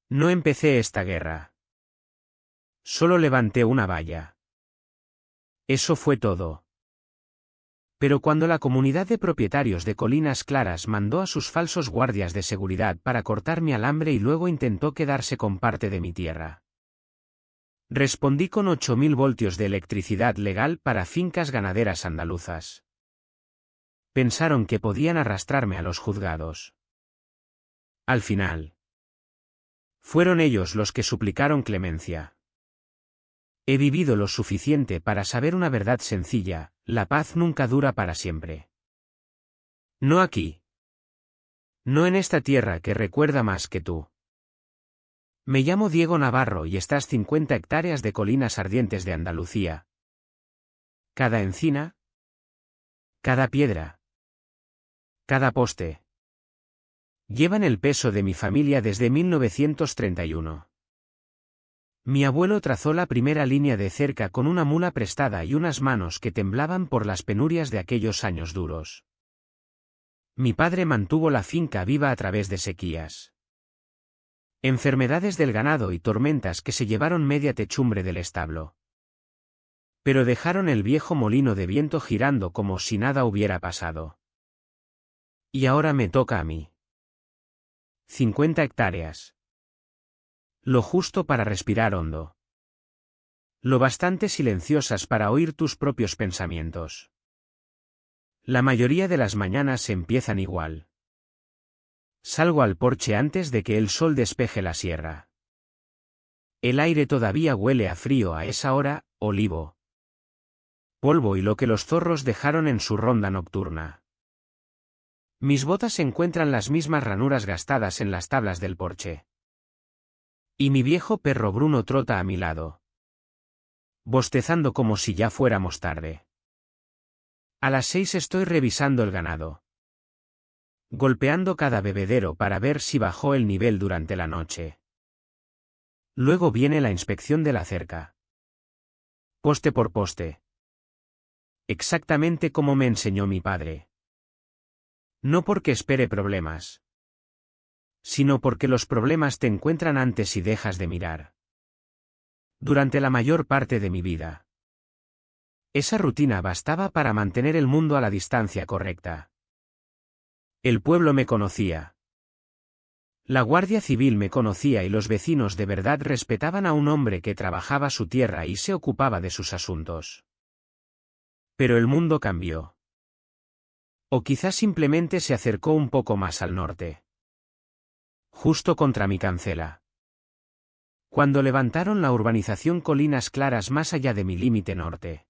No empecé esta guerra. Solo levanté una valla. Eso fue todo. Pero cuando la comunidad de propietarios de Colinas Claras mandó a sus falsos guardias de seguridad para cortar mi alambre y luego intentó quedarse con parte de mi tierra, respondí con 8.000 voltios de electricidad legal para fincas ganaderas andaluzas. Pensaron que podían arrastrarme a los juzgados. Al final, fueron ellos los que suplicaron clemencia. He vivido lo suficiente para saber una verdad sencilla: la paz nunca dura para siempre. No aquí. No en esta tierra que recuerda más que tú. Me llamo Diego Navarro y estas 50 hectáreas de colinas ardientes de Andalucía. Cada encina, cada piedra, cada poste, llevan el peso de mi familia desde 1931. Mi abuelo trazó la primera línea de cerca con una mula prestada y unas manos que temblaban por las penurias de aquellos años duros. Mi padre mantuvo la finca viva a través de sequías, enfermedades del ganado y tormentas que se llevaron media techumbre del establo. Pero dejaron el viejo molino de viento girando como si nada hubiera pasado. Y ahora me toca a mí. 50 hectáreas. Lo justo para respirar hondo. Lo bastante silenciosas para oír tus propios pensamientos. La mayoría de las mañanas empiezan igual. Salgo al porche antes de que el sol despeje la sierra. El aire todavía huele a frío a esa hora: olivo, polvo y lo que los zorros dejaron en su ronda nocturna. Mis botas encuentran las mismas ranuras gastadas en las tablas del porche. Y mi viejo perro Bruno trota a mi lado, bostezando como si ya fuéramos tarde. A las 6 estoy revisando el ganado, golpeando cada bebedero para ver si bajó el nivel durante la noche. Luego viene la inspección de la cerca. Poste por poste. Exactamente como me enseñó mi padre. No porque espere problemas, sino porque los problemas te encuentran antes si dejas de mirar. Durante la mayor parte de mi vida, esa rutina bastaba para mantener el mundo a la distancia correcta. El pueblo me conocía. La Guardia Civil me conocía y los vecinos de verdad respetaban a un hombre que trabajaba su tierra y se ocupaba de sus asuntos. Pero el mundo cambió. O quizás simplemente se acercó un poco más al norte. Justo contra mi cancela. Cuando levantaron la urbanización Colinas Claras más allá de mi límite norte.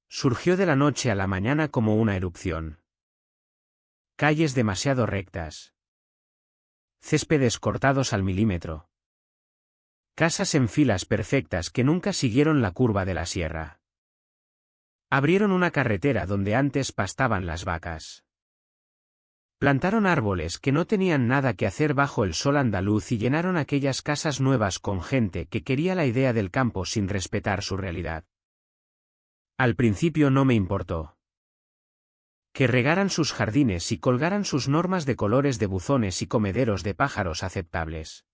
Surgió de la noche a la mañana como una erupción. Calles demasiado rectas. Céspedes cortados al milímetro. Casas en filas perfectas que nunca siguieron la curva de la sierra. Abrieron una carretera donde antes pastaban las vacas. Plantaron árboles que no tenían nada que hacer bajo el sol andaluz y llenaron aquellas casas nuevas con gente que quería la idea del campo sin respetar su realidad. Al principio no me importó que regaran sus jardines y colgaran sus normas de colores de buzones y comederos de pájaros aceptables.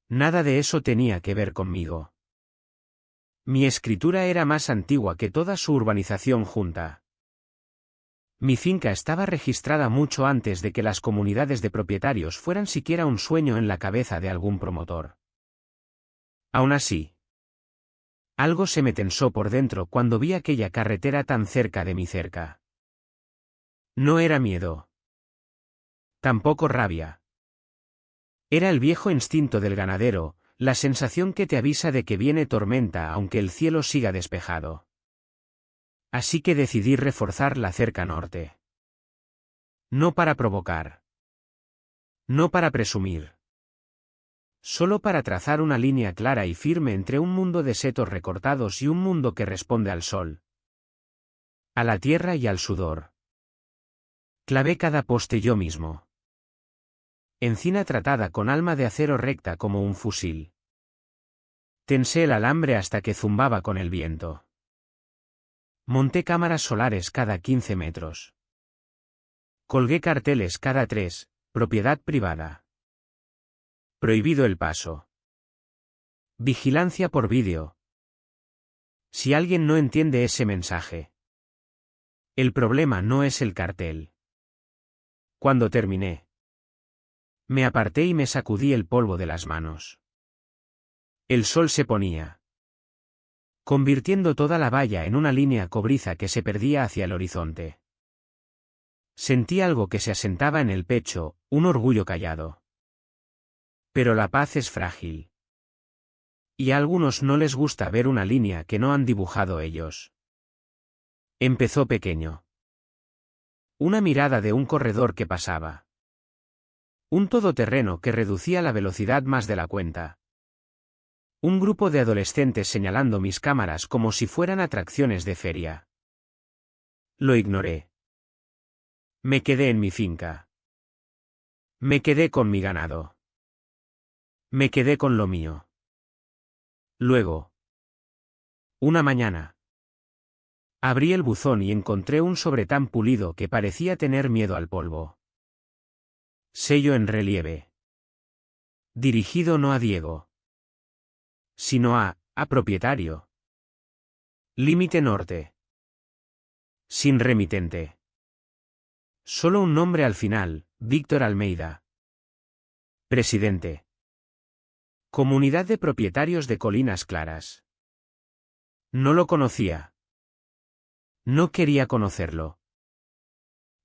Nada de eso tenía que ver conmigo. Mi escritura era más antigua que toda su urbanización junta. Mi finca estaba registrada mucho antes de que las comunidades de propietarios fueran siquiera un sueño en la cabeza de algún promotor. Aún así, algo se me tensó por dentro cuando vi aquella carretera tan cerca de mi cerca. No era miedo. Tampoco rabia. Era el viejo instinto del ganadero, la sensación que te avisa de que viene tormenta aunque el cielo siga despejado. Así que decidí reforzar la cerca norte. No para provocar. No para presumir. Solo para trazar una línea clara y firme entre un mundo de setos recortados y un mundo que responde al sol, a la tierra y al sudor. Clavé cada poste yo mismo. Encina tratada con alma de acero recta como un fusil. Tensé el alambre hasta que zumbaba con el viento. Monté cámaras solares cada 15 metros. Colgué carteles cada 3, propiedad privada. Prohibido el paso. Vigilancia por vídeo. Si alguien no entiende ese mensaje. El problema no es el cartel. Cuando terminé, me aparté y me sacudí el polvo de las manos. El sol se ponía, convirtiendo toda la valla en una línea cobriza que se perdía hacia el horizonte. Sentí algo que se asentaba en el pecho, un orgullo callado. Pero la paz es frágil. Y a algunos no les gusta ver una línea que no han dibujado ellos. Empezó pequeño. Una mirada de un corredor que pasaba. Un todoterreno que reducía la velocidad más de la cuenta. Un grupo de adolescentes señalando mis cámaras como si fueran atracciones de feria. Lo ignoré. Me quedé en mi finca. Me quedé con mi ganado. Me quedé con lo mío. Luego. Una mañana. Abrí el buzón y encontré un sobre tan pulido que parecía tener miedo al polvo. Sello en relieve. Dirigido no a Diego, sino a propietario. Límite norte. Sin remitente. Solo un nombre al final, Víctor Almeida. Presidente. Comunidad de Propietarios de Colinas Claras. No lo conocía. No quería conocerlo.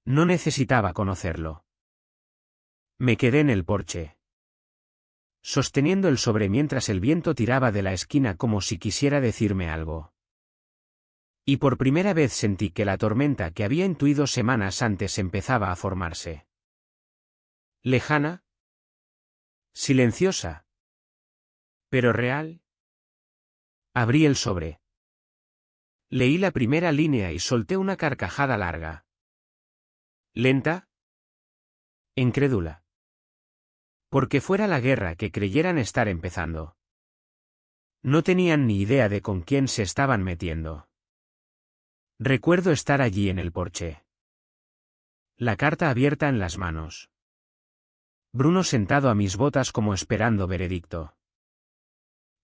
No necesitaba conocerlo. Me quedé en el porche, sosteniendo el sobre mientras el viento tiraba de la esquina como si quisiera decirme algo. Y por primera vez sentí que la tormenta que había intuido semanas antes empezaba a formarse. Lejana. Silenciosa. Pero real. Abrí el sobre. Leí la primera línea y solté una carcajada larga. ¿Lenta? Incrédula. Porque fuera la guerra que creyeran estar empezando. No tenían ni idea de con quién se estaban metiendo. Recuerdo estar allí en el porche. La carta abierta en las manos. Bruno sentado a mis botas como esperando veredicto.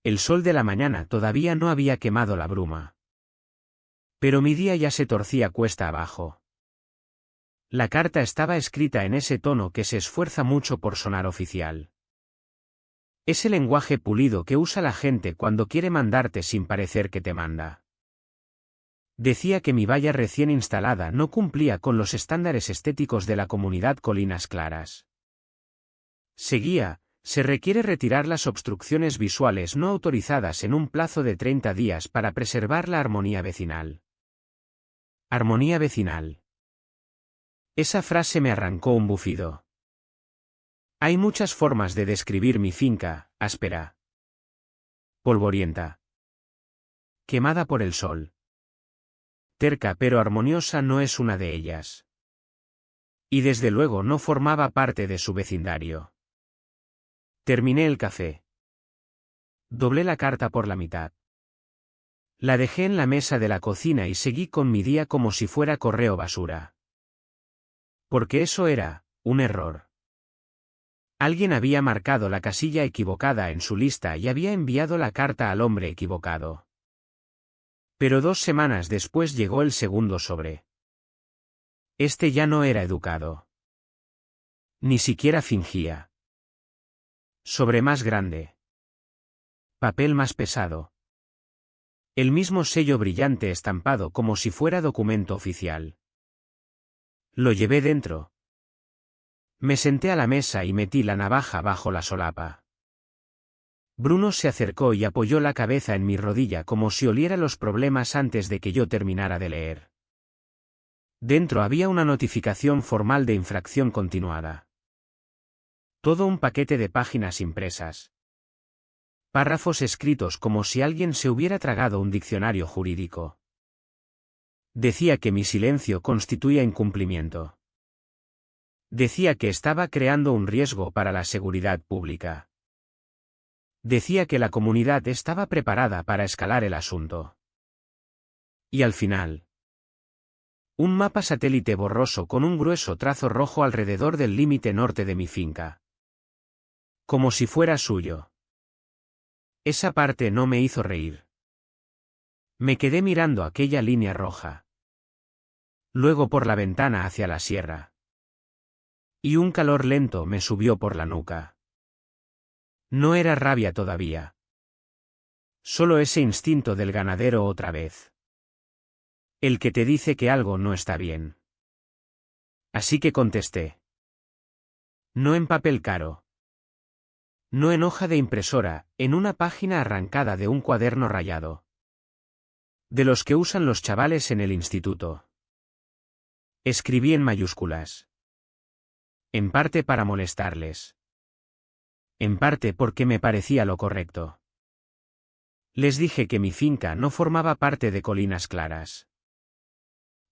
El sol de la mañana todavía no había quemado la bruma. Pero mi día ya se torcía cuesta abajo. La carta estaba escrita en ese tono que se esfuerza mucho por sonar oficial. Ese lenguaje pulido que usa la gente cuando quiere mandarte sin parecer que te manda. Decía que mi valla recién instalada no cumplía con los estándares estéticos de la comunidad Colinas Claras. Seguía, se requiere retirar las obstrucciones visuales no autorizadas en un plazo de 30 días para preservar la armonía vecinal. Armonía vecinal. Esa frase me arrancó un bufido. Hay muchas formas de describir mi finca, áspera. Polvorienta. Quemada por el sol. Terca pero armoniosa no es una de ellas. Y desde luego no formaba parte de su vecindario. Terminé el café. Doblé la carta por la mitad. La dejé en la mesa de la cocina y seguí con mi día como si fuera correo basura. Porque eso era, un error. Alguien había marcado la casilla equivocada en su lista y había enviado la carta al hombre equivocado. Pero 2 semanas después llegó el segundo sobre. Este ya no era educado. Ni siquiera fingía. Sobre más grande. Papel más pesado. El mismo sello brillante estampado como si fuera documento oficial. Lo llevé dentro. Me senté a la mesa y metí la navaja bajo la solapa. Bruno se acercó y apoyó la cabeza en mi rodilla como si oliera los problemas antes de que yo terminara de leer. Dentro había una notificación formal de infracción continuada. Todo un paquete de páginas impresas. Párrafos escritos como si alguien se hubiera tragado un diccionario jurídico. Decía que mi silencio constituía incumplimiento. Decía que estaba creando un riesgo para la seguridad pública. Decía que la comunidad estaba preparada para escalar el asunto. Y al final. Un mapa satélite borroso con un grueso trazo rojo alrededor del límite norte de mi finca. Como si fuera suyo. Esa parte no me hizo reír. Me quedé mirando aquella línea roja. Luego por la ventana hacia la sierra. Y un calor lento me subió por la nuca. No era rabia todavía. Solo ese instinto del ganadero otra vez. El que te dice que algo no está bien. Así que contesté. No en papel caro. No en hoja de impresora, en una página arrancada de un cuaderno rayado. De los que usan los chavales en el instituto. Escribí en mayúsculas. En parte para molestarles. En parte porque me parecía lo correcto. Les dije que mi finca no formaba parte de Colinas Claras.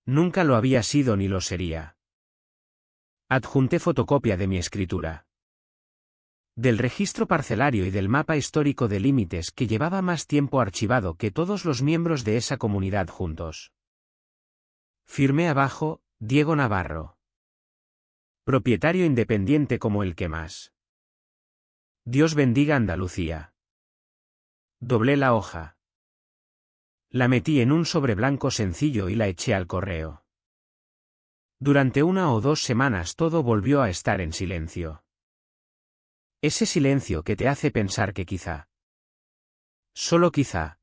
Nunca lo había sido ni lo sería. Adjunté fotocopia de mi escritura. Del registro parcelario y del mapa histórico de límites que llevaba más tiempo archivado que todos los miembros de esa comunidad juntos. Firmé abajo, Diego Navarro. Propietario independiente como el que más. Dios bendiga Andalucía. Doblé la hoja. La metí en un sobre blanco sencillo y la eché al correo. Durante 1 o 2 semanas todo volvió a estar en silencio. Ese silencio que te hace pensar que quizá, solo quizá,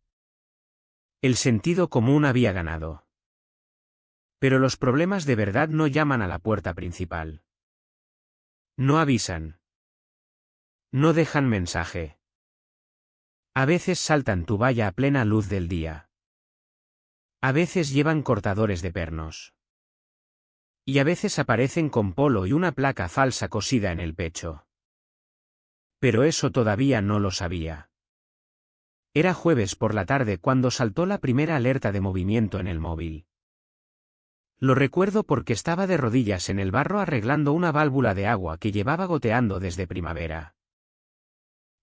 el sentido común había ganado. Pero los problemas de verdad no llaman a la puerta principal. No avisan. No dejan mensaje. A veces saltan tu valla a plena luz del día. A veces llevan cortadores de pernos. Y a veces aparecen con polo y una placa falsa cosida en el pecho. Pero eso todavía no lo sabía. Era jueves por la tarde cuando saltó la primera alerta de movimiento en el móvil. Lo recuerdo porque estaba de rodillas en el barro arreglando una válvula de agua que llevaba goteando desde primavera.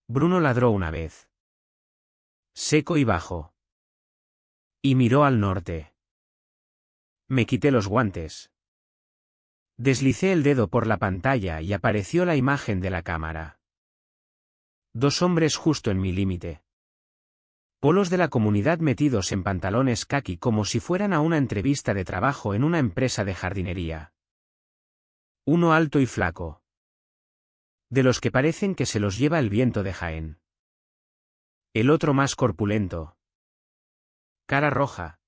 Bruno ladró una vez. Seco y bajo. Y miró al norte. Me quité los guantes. Deslicé el dedo por la pantalla y apareció la imagen de la cámara. 2 hombres justo en mi límite. Polos de la comunidad metidos en pantalones caqui como si fueran a una entrevista de trabajo en una empresa de jardinería. Uno alto y flaco. De los que parecen que se los lleva el viento de Jaén. El otro más corpulento. Cara roja.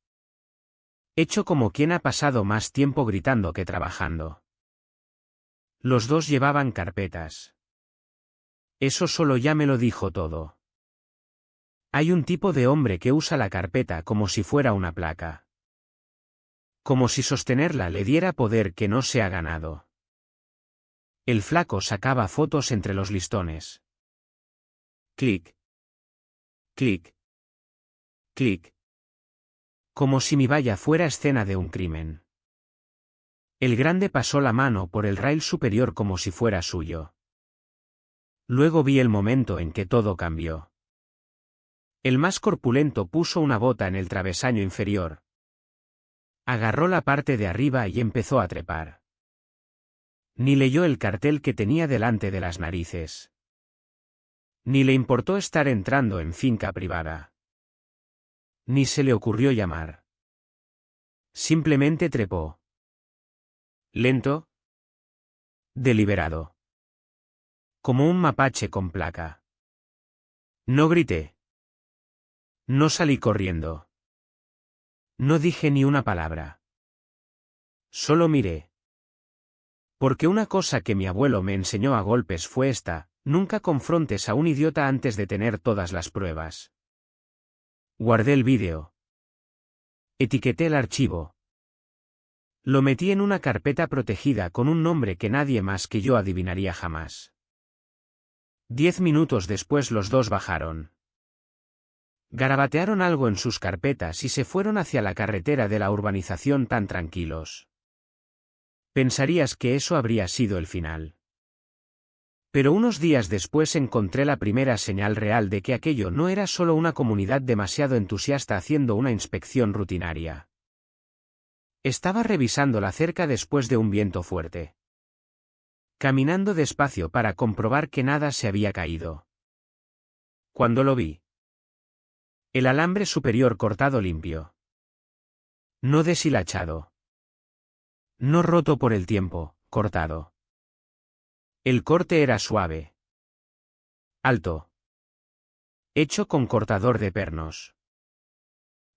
Hecho como quien ha pasado más tiempo gritando que trabajando. Los dos llevaban carpetas. Eso solo ya me lo dijo todo. Hay un tipo de hombre que usa la carpeta como si fuera una placa. Como si sostenerla le diera poder que no se ha ganado. El flaco sacaba fotos entre los listones. Clic. Clic. Clic. Como si mi valla fuera escena de un crimen. El grande pasó la mano por el rail superior como si fuera suyo. Luego vi el momento en que todo cambió. El más corpulento puso una bota en el travesaño inferior. Agarró la parte de arriba y empezó a trepar. Ni leyó el cartel que tenía delante de las narices. Ni le importó estar entrando en finca privada. Ni se le ocurrió llamar. Simplemente trepó. Lento. Deliberado. Como un mapache con placa. No grité. No salí corriendo. No dije ni una palabra. Solo miré. Porque una cosa que mi abuelo me enseñó a golpes fue esta: nunca confrontes a un idiota antes de tener todas las pruebas. Guardé el vídeo. Etiqueté el archivo. Lo metí en una carpeta protegida con un nombre que nadie más que yo adivinaría jamás. 10 minutos después los dos bajaron. Garabatearon algo en sus carpetas y se fueron hacia la carretera de la urbanización tan tranquilos. Pensarías que eso habría sido el final. Pero unos días después encontré la primera señal real de que aquello no era solo una comunidad demasiado entusiasta haciendo una inspección rutinaria. Estaba revisando la cerca después de un viento fuerte. caminando despacio para comprobar que nada se había caído. Cuando lo vi. El alambre superior cortado limpio. No deshilachado. No roto por el tiempo, cortado. El corte era suave. Alto. Hecho con cortador de pernos.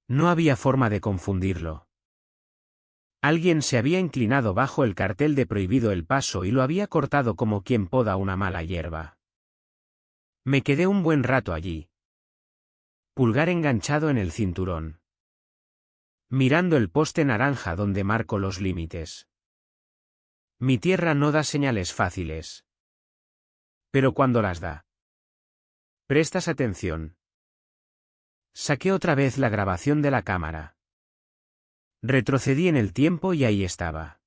No había forma de confundirlo. Alguien se había inclinado bajo el cartel de prohibido el paso y lo había cortado como quien poda una mala hierba. Me quedé un buen rato allí. Pulgar enganchado en el cinturón. Mirando el poste naranja donde marco los límites. Mi tierra no da señales fáciles. Pero cuando las da. ¿Prestas atención? Saqué otra vez la grabación de la cámara. Retrocedí en el tiempo y ahí estaba.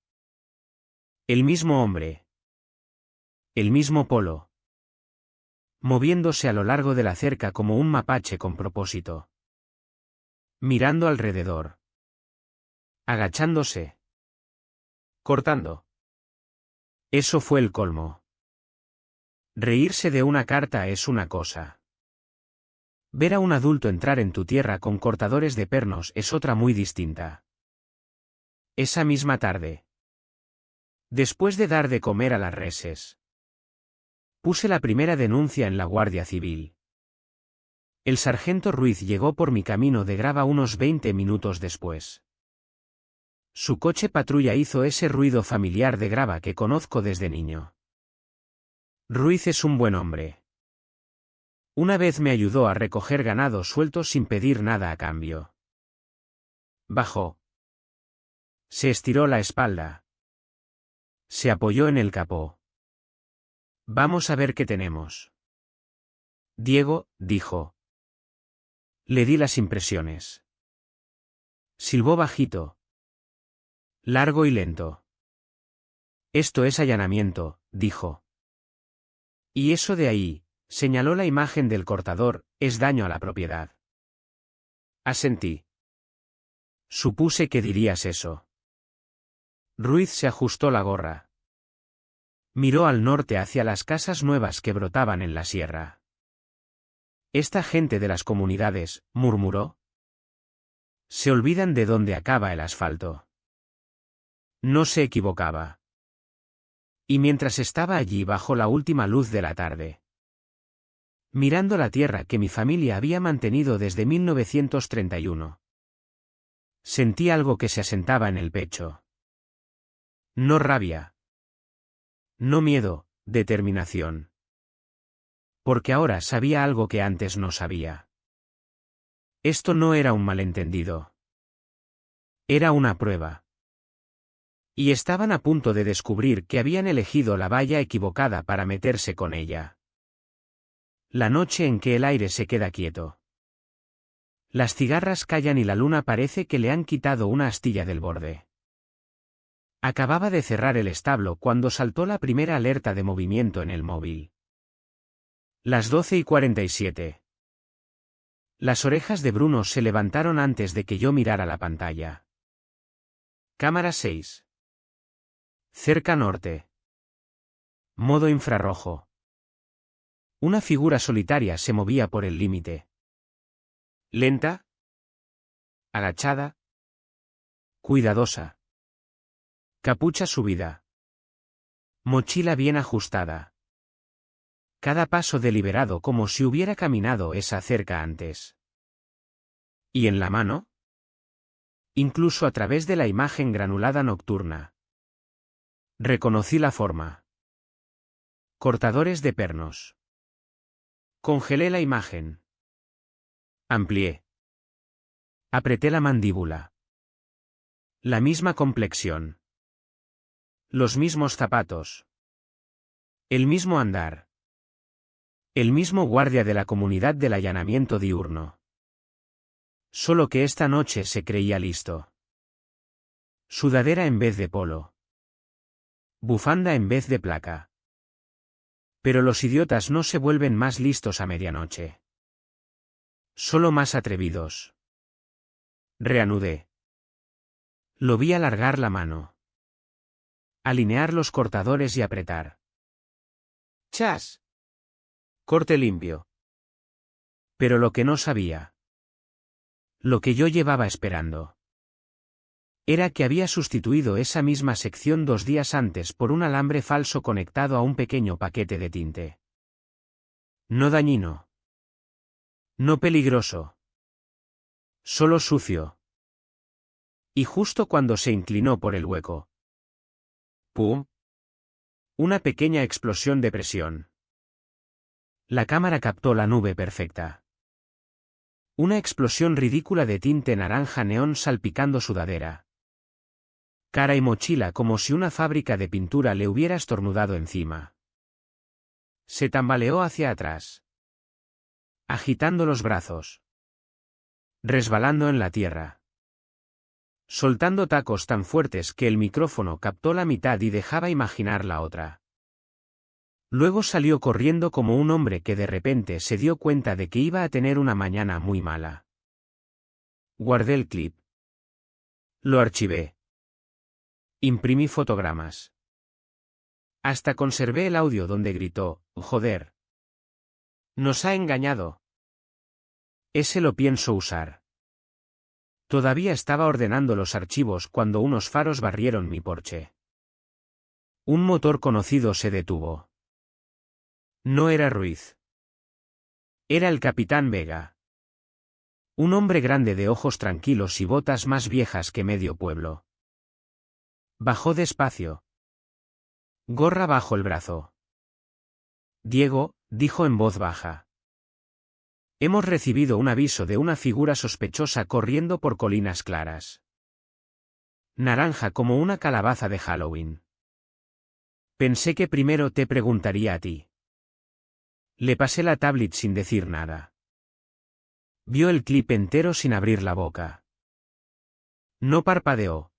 El mismo hombre. El mismo polo. Moviéndose a lo largo de la cerca como un mapache con propósito. Mirando alrededor. Agachándose. Cortando. Eso fue el colmo. Reírse de una carta es una cosa. Ver a un adulto entrar en tu tierra con cortadores de pernos es otra muy distinta. Esa misma tarde. Después de dar de comer a las reses. Puse la primera denuncia en la Guardia Civil. El sargento Ruiz llegó por mi camino de grava unos 20 minutos después. Su coche patrulla hizo ese ruido familiar de grava que conozco desde niño. Ruiz es un buen hombre. Una vez me ayudó a recoger ganado suelto sin pedir nada a cambio. Bajó. Se estiró la espalda. Se apoyó en el capó. Vamos a ver qué tenemos. Diego, dijo. Le di las impresiones. Silbó bajito. Largo y lento. Esto es allanamiento, dijo. Y eso de ahí, señaló la imagen del cortador, es daño a la propiedad. Asentí. Supuse que dirías eso. Ruiz se ajustó la gorra. Miró al norte hacia las casas nuevas que brotaban en la sierra. Esta gente de las comunidades, murmuró. Se olvidan de dónde acaba el asfalto. No se equivocaba. Y mientras estaba allí bajo la última luz de la tarde, mirando la tierra que mi familia había mantenido desde 1931, sentí algo que se asentaba en el pecho. No rabia. No miedo, determinación. Porque ahora sabía algo que antes no sabía. Esto no era un malentendido. Era una prueba. Y estaban a punto de descubrir que habían elegido la valla equivocada para meterse con ella. La noche en que el aire se queda quieto. Las cigarras callan y la luna parece que le han quitado una astilla del borde. Acababa de cerrar el establo cuando saltó la primera alerta de movimiento en el móvil. Las 12:47. Las orejas de Bruno se levantaron antes de que yo mirara la pantalla. Cámara 6. Cerca norte. Modo infrarrojo. Una figura solitaria se movía por el límite. Lenta. Agachada. Cuidadosa. Capucha subida. Mochila bien ajustada. Cada paso deliberado como si hubiera caminado esa cerca antes. ¿Y en la mano? Incluso a través de la imagen granulada nocturna. Reconocí la forma. Cortadores de pernos. Congelé la imagen. Amplié. Apreté la mandíbula. La misma complexión. Los mismos zapatos. El mismo andar. El mismo guardia de la comunidad del allanamiento diurno. Solo que esta noche se creía listo. Sudadera en vez de polo. Bufanda en vez de placa. Pero los idiotas no se vuelven más listos a medianoche. Solo más atrevidos. Reanudé. Lo vi alargar la mano. Alinear los cortadores y apretar. Chas. Corte limpio. Pero lo que no sabía. Lo que yo llevaba esperando. Era que había sustituido esa misma sección 2 días antes por un alambre falso conectado a un pequeño paquete de tinte. No dañino. No peligroso. Solo sucio. Y justo cuando se inclinó por el hueco. ¡Pum! Una pequeña explosión de presión. La cámara captó la nube perfecta. Una explosión ridícula de tinte naranja neón salpicando sudadera. Cara y mochila como si una fábrica de pintura le hubiera estornudado encima. Se tambaleó hacia atrás. Agitando los brazos. Resbalando en la tierra. Soltando tacos tan fuertes que el micrófono captó la mitad y dejaba imaginar la otra. Luego salió corriendo como un hombre que de repente se dio cuenta de que iba a tener una mañana muy mala. Guardé el clip. Lo archivé. Imprimí fotogramas. Hasta conservé el audio donde gritó, «Joder. Nos ha engañado». Ese lo pienso usar. Todavía estaba ordenando los archivos cuando unos faros barrieron mi porche. Un motor conocido se detuvo. No era Ruiz. Era el capitán Vega. Un hombre grande de ojos tranquilos y botas más viejas que medio pueblo. Bajó despacio. Gorra bajo el brazo. Diego, dijo en voz baja. Hemos recibido un aviso de una figura sospechosa corriendo por colinas claras. Naranja como una calabaza de Halloween. Pensé que primero te preguntaría a ti. Le pasé la tablet sin decir nada. Vio el clip entero sin abrir la boca. No parpadeó.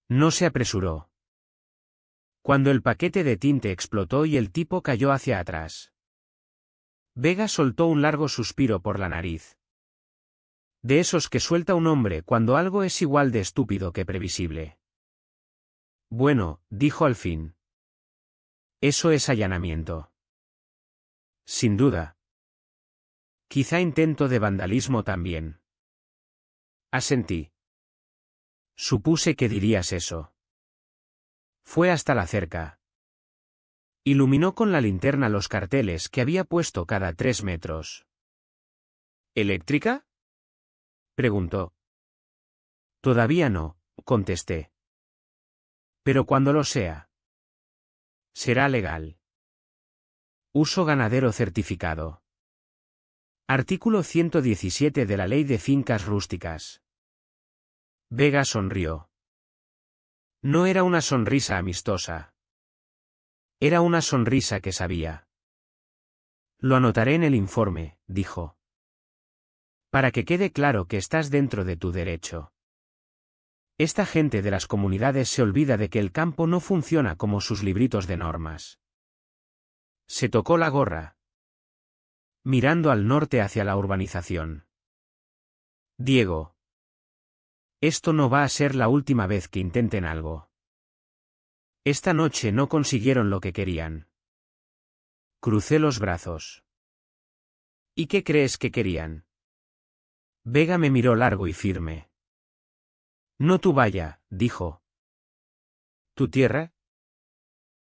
No se apresuró. Cuando el paquete de tinte explotó y el tipo cayó hacia atrás. Vega soltó un largo suspiro por la nariz. De esos que suelta un hombre cuando algo es igual de estúpido que previsible. Bueno, dijo al fin. Eso es allanamiento. Sin duda. Quizá intento de vandalismo también. Asentí. Supuse que dirías eso. Fue hasta la cerca. Iluminó con la linterna los carteles que había puesto cada 3 metros. ¿Eléctrica? Preguntó. Todavía no, contesté. Pero cuando lo sea. Será legal. Uso ganadero certificado. Artículo 117 de la Ley de Fincas Rústicas. Vega sonrió. No era una sonrisa amistosa. Era una sonrisa que sabía. Lo anotaré en el informe, dijo. Para que quede claro que estás dentro de tu derecho. Esta gente de las comunidades se olvida de que el campo no funciona como sus libritos de normas. Se tocó la gorra. Mirando al norte hacia la urbanización. Diego. Esto no va a ser la última vez que intenten algo. Esta noche no consiguieron lo que querían. Crucé los brazos. ¿Y qué crees que querían? Vega me miró largo y firme. No tu valla, dijo. ¿Tu tierra?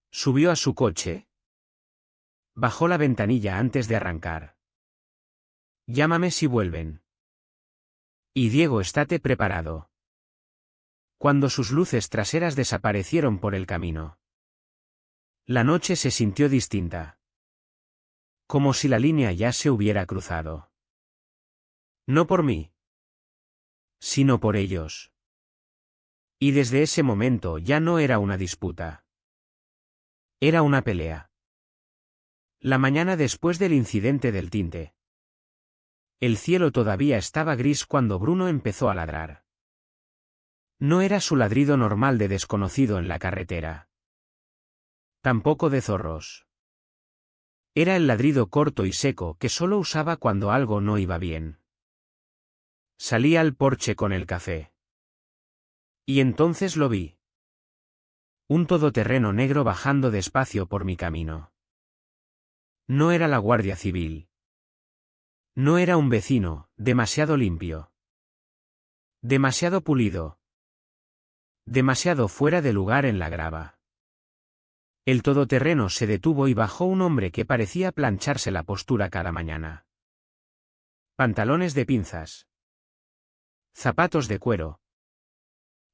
Subió a su coche. Bajó la ventanilla antes de arrancar. Llámame si vuelven. Y Diego, estate preparado. Cuando sus luces traseras desaparecieron por el camino. La noche se sintió distinta. Como si la línea ya se hubiera cruzado. No por mí. Sino por ellos. Y desde ese momento ya no era una disputa. Era una pelea. La mañana después del incidente del tinte. El cielo todavía estaba gris cuando Bruno empezó a ladrar. No era su ladrido normal de desconocido en la carretera. Tampoco de zorros. Era el ladrido corto y seco que solo usaba cuando algo no iba bien. Salí al porche con el café. Y entonces lo vi. Un todoterreno negro bajando despacio por mi camino. No era la Guardia Civil. No era un vecino, demasiado limpio. Demasiado pulido. Demasiado fuera de lugar en la grava. El todoterreno se detuvo y bajó un hombre que parecía plancharse la postura cada mañana. Pantalones de pinzas. Zapatos de cuero.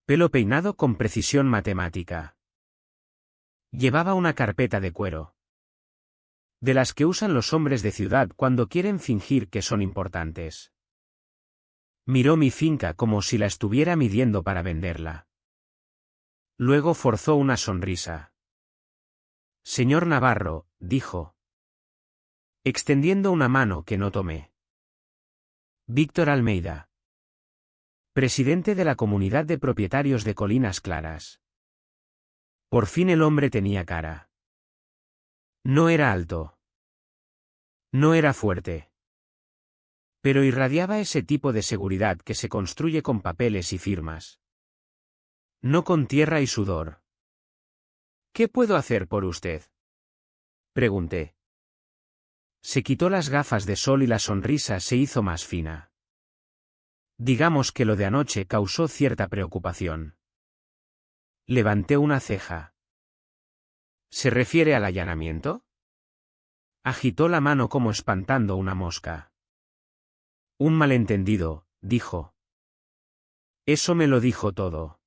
Pelo peinado con precisión matemática. Llevaba una carpeta de cuero. De las que usan los hombres de ciudad cuando quieren fingir que son importantes. Miró mi finca como si la estuviera midiendo para venderla. Luego forzó una sonrisa. Señor Navarro, dijo, extendiendo una mano que no tomé. Víctor Almeida. Presidente de la Comunidad de Propietarios de Colinas Claras. Por fin el hombre tenía cara. No era alto. No era fuerte. Pero irradiaba ese tipo de seguridad que se construye con papeles y firmas. No con tierra y sudor. ¿Qué puedo hacer por usted? Pregunté. Se quitó las gafas de sol y la sonrisa se hizo más fina. Digamos que lo de anoche causó cierta preocupación. Levanté una ceja. ¿Se refiere al allanamiento? Agitó la mano como espantando una mosca. Un malentendido, dijo. Eso me lo dijo todo.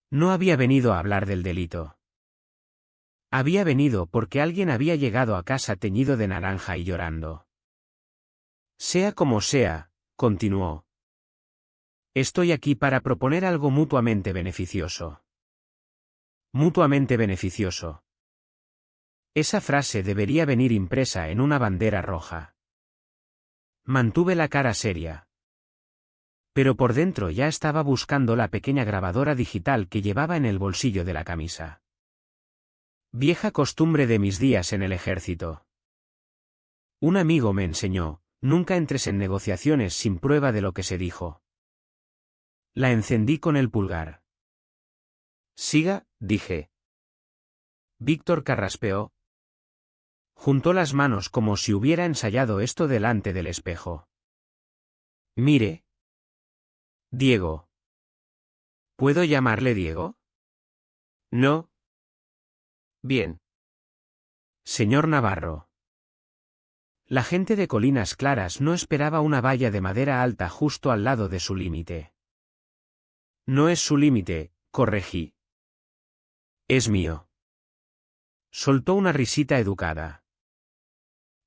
No había venido a hablar del delito. Había venido porque alguien había llegado a casa teñido de naranja y llorando. Sea como sea, continuó. Estoy aquí para proponer algo mutuamente beneficioso. Mutuamente beneficioso. Esa frase debería venir impresa en una bandera roja. Mantuve la cara seria. Pero por dentro ya estaba buscando la pequeña grabadora digital que llevaba en el bolsillo de la camisa. Vieja costumbre de mis días en el ejército. Un amigo me enseñó, nunca entres en negociaciones sin prueba de lo que se dijo. La encendí con el pulgar. Siga, dije. Víctor carraspeó. Juntó las manos como si hubiera ensayado esto delante del espejo. Mire. Diego. ¿Puedo llamarle Diego? No. Bien. Señor Navarro. La gente de Colinas Claras no esperaba una valla de madera alta justo al lado de su límite. No es su límite, corregí. Es mío. Soltó una risita educada.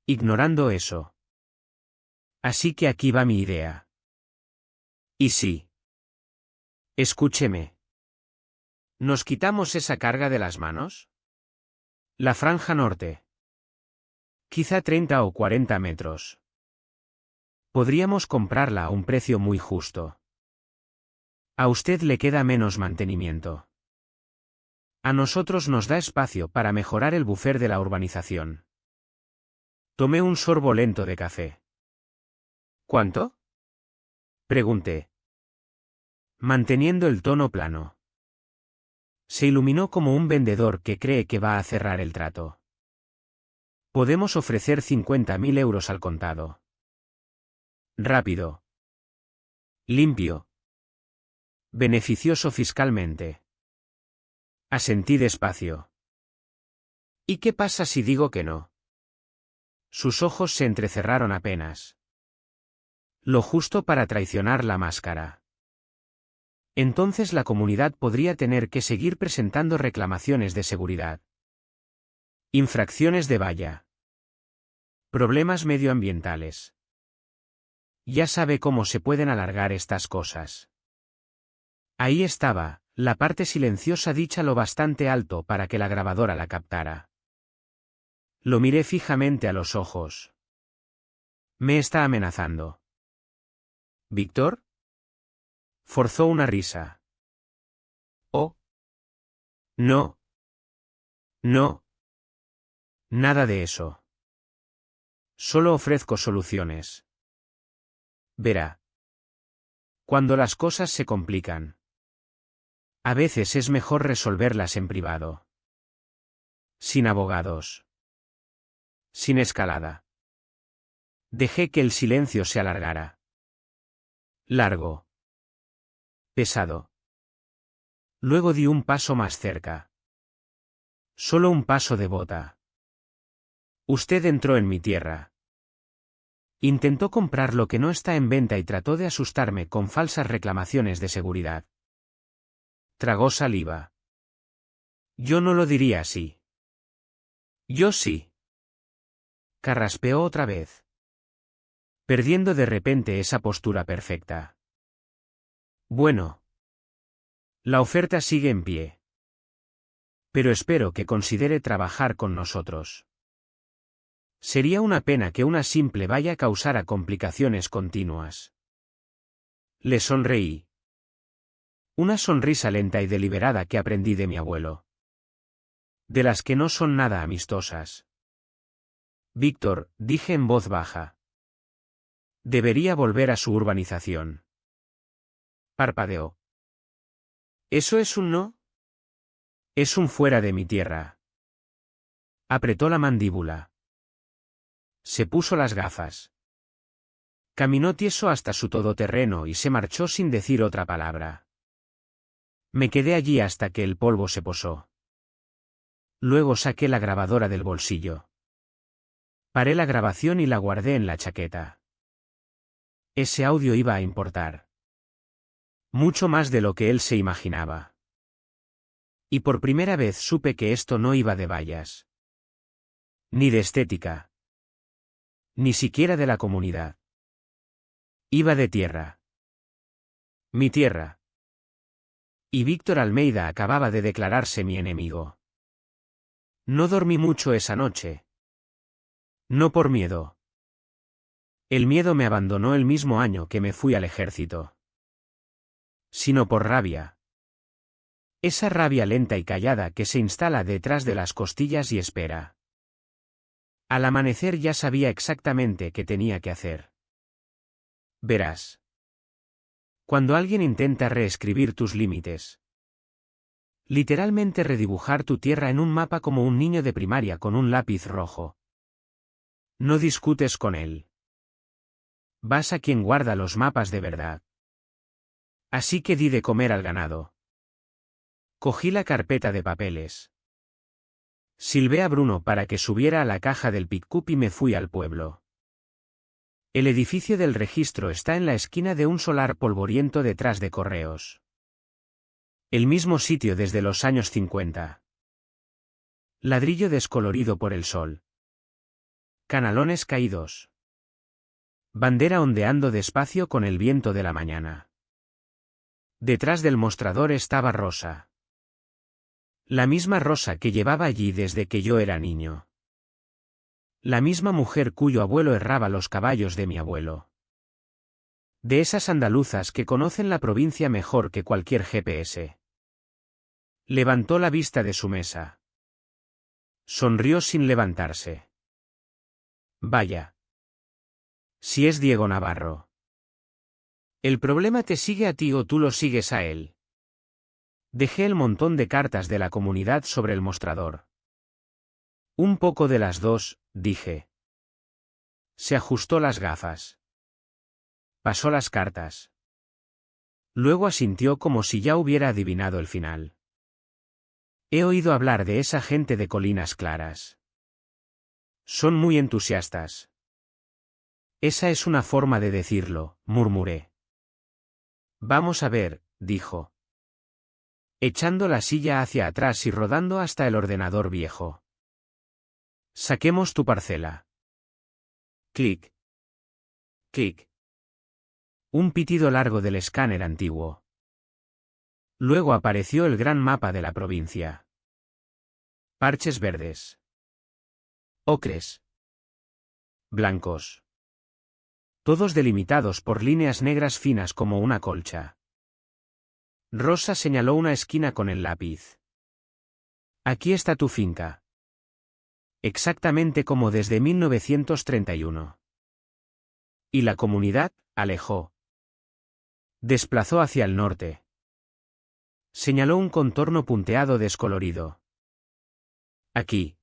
Ignorando eso. Así que aquí va mi idea. Y sí. Escúcheme. ¿Nos quitamos esa carga de las manos? La franja norte. Quizá 30 o 40 metros. Podríamos comprarla a un precio muy justo. A usted le queda menos mantenimiento. A nosotros nos da espacio para mejorar el buffer de la urbanización. Tomé un sorbo lento de café. ¿Cuánto? Pregunté. Manteniendo el tono plano. Se iluminó como un vendedor que cree que va a cerrar el trato. Podemos ofrecer 50.000 euros al contado. Rápido. Limpio. Beneficioso fiscalmente. Asentí despacio. ¿Y qué pasa si digo que no? Sus ojos se entrecerraron apenas. Lo justo para traicionar la máscara. Entonces la comunidad podría tener que seguir presentando reclamaciones de seguridad. Infracciones de valla. Problemas medioambientales. Ya sabe cómo se pueden alargar estas cosas. Ahí estaba, la parte silenciosa dicha lo bastante alto para que la grabadora la captara. Lo miré fijamente a los ojos. ¿Me está amenazando? ¿Víctor? Forzó una risa. Oh. No. No. Nada de eso. Solo ofrezco soluciones. Verá. Cuando las cosas se complican. A veces es mejor resolverlas en privado. Sin abogados. Sin escalada. Dejé que el silencio se alargara. Largo. Pesado. Luego di un paso más cerca. Solo un paso de bota. Usted entró en mi tierra. Intentó comprar lo que no está en venta y trató de asustarme con falsas reclamaciones de seguridad. Tragó saliva. Yo no lo diría así. Yo sí. Carraspeó otra vez. Perdiendo de repente esa postura perfecta. Bueno. La oferta sigue en pie. Pero espero que considere trabajar con nosotros. Sería una pena que una simple valla causara complicaciones continuas. Le sonreí. Una sonrisa lenta y deliberada que aprendí de mi abuelo. De las que no son nada amistosas. Víctor, dije en voz baja. Debería volver a su urbanización. Parpadeó. ¿Eso es un no? Es un fuera de mi tierra. Apretó la mandíbula. Se puso las gafas. Caminó tieso hasta su todoterreno y se marchó sin decir otra palabra. Me quedé allí hasta que el polvo se posó. Luego saqué la grabadora del bolsillo. Paré la grabación y la guardé en la chaqueta. Ese audio iba a importar. Mucho más de lo que él se imaginaba. Y por primera vez supe que esto no iba de vallas. Ni de estética. Ni siquiera de la comunidad. Iba de tierra. Mi tierra. Y Víctor Almeida acababa de declararse mi enemigo. No dormí mucho esa noche. No por miedo. El miedo me abandonó el mismo año que me fui al ejército. Sino por rabia. Esa rabia lenta y callada que se instala detrás de las costillas y espera. Al amanecer ya sabía exactamente qué tenía que hacer. Verás. Cuando alguien intenta reescribir tus límites. Literalmente redibujar tu tierra en un mapa como un niño de primaria con un lápiz rojo. No discutes con él. Vas a quien guarda los mapas de verdad. Así que di de comer al ganado. Cogí la carpeta de papeles. Silbé a Bruno para que subiera a la caja del pick-up y me fui al pueblo. El edificio del registro está en la esquina de un solar polvoriento detrás de Correos. El mismo sitio desde los años 50. Ladrillo descolorido por el sol. Canalones caídos. Bandera ondeando despacio con el viento de la mañana. Detrás del mostrador estaba Rosa. La misma Rosa que llevaba allí desde que yo era niño. La misma mujer cuyo abuelo herraba los caballos de mi abuelo. De esas andaluzas que conocen la provincia mejor que cualquier GPS. Levantó la vista de su mesa. Sonrió sin levantarse. Vaya. Si es Diego Navarro. El problema te sigue a ti o tú lo sigues a él. Dejé el montón de cartas de la comunidad sobre el mostrador. Un poco de las dos, dije. Se ajustó las gafas. Pasó las cartas. Luego asintió como si ya hubiera adivinado el final. He oído hablar de esa gente de Colinas Claras. Son muy entusiastas. Esa es una forma de decirlo, murmuré. Vamos a ver, dijo. Echando la silla hacia atrás y rodando hasta el ordenador viejo. Saquemos tu parcela. Clic. Clic. Un pitido largo del escáner antiguo. Luego apareció el gran mapa de la provincia. Parches verdes. Ocres. Blancos. Todos delimitados por líneas negras finas como una colcha. Rosa señaló una esquina con el lápiz. Aquí está tu finca. Exactamente como desde 1931. Y la comunidad, alejó. Desplazó hacia el norte. Señaló un contorno punteado descolorido. Aquí.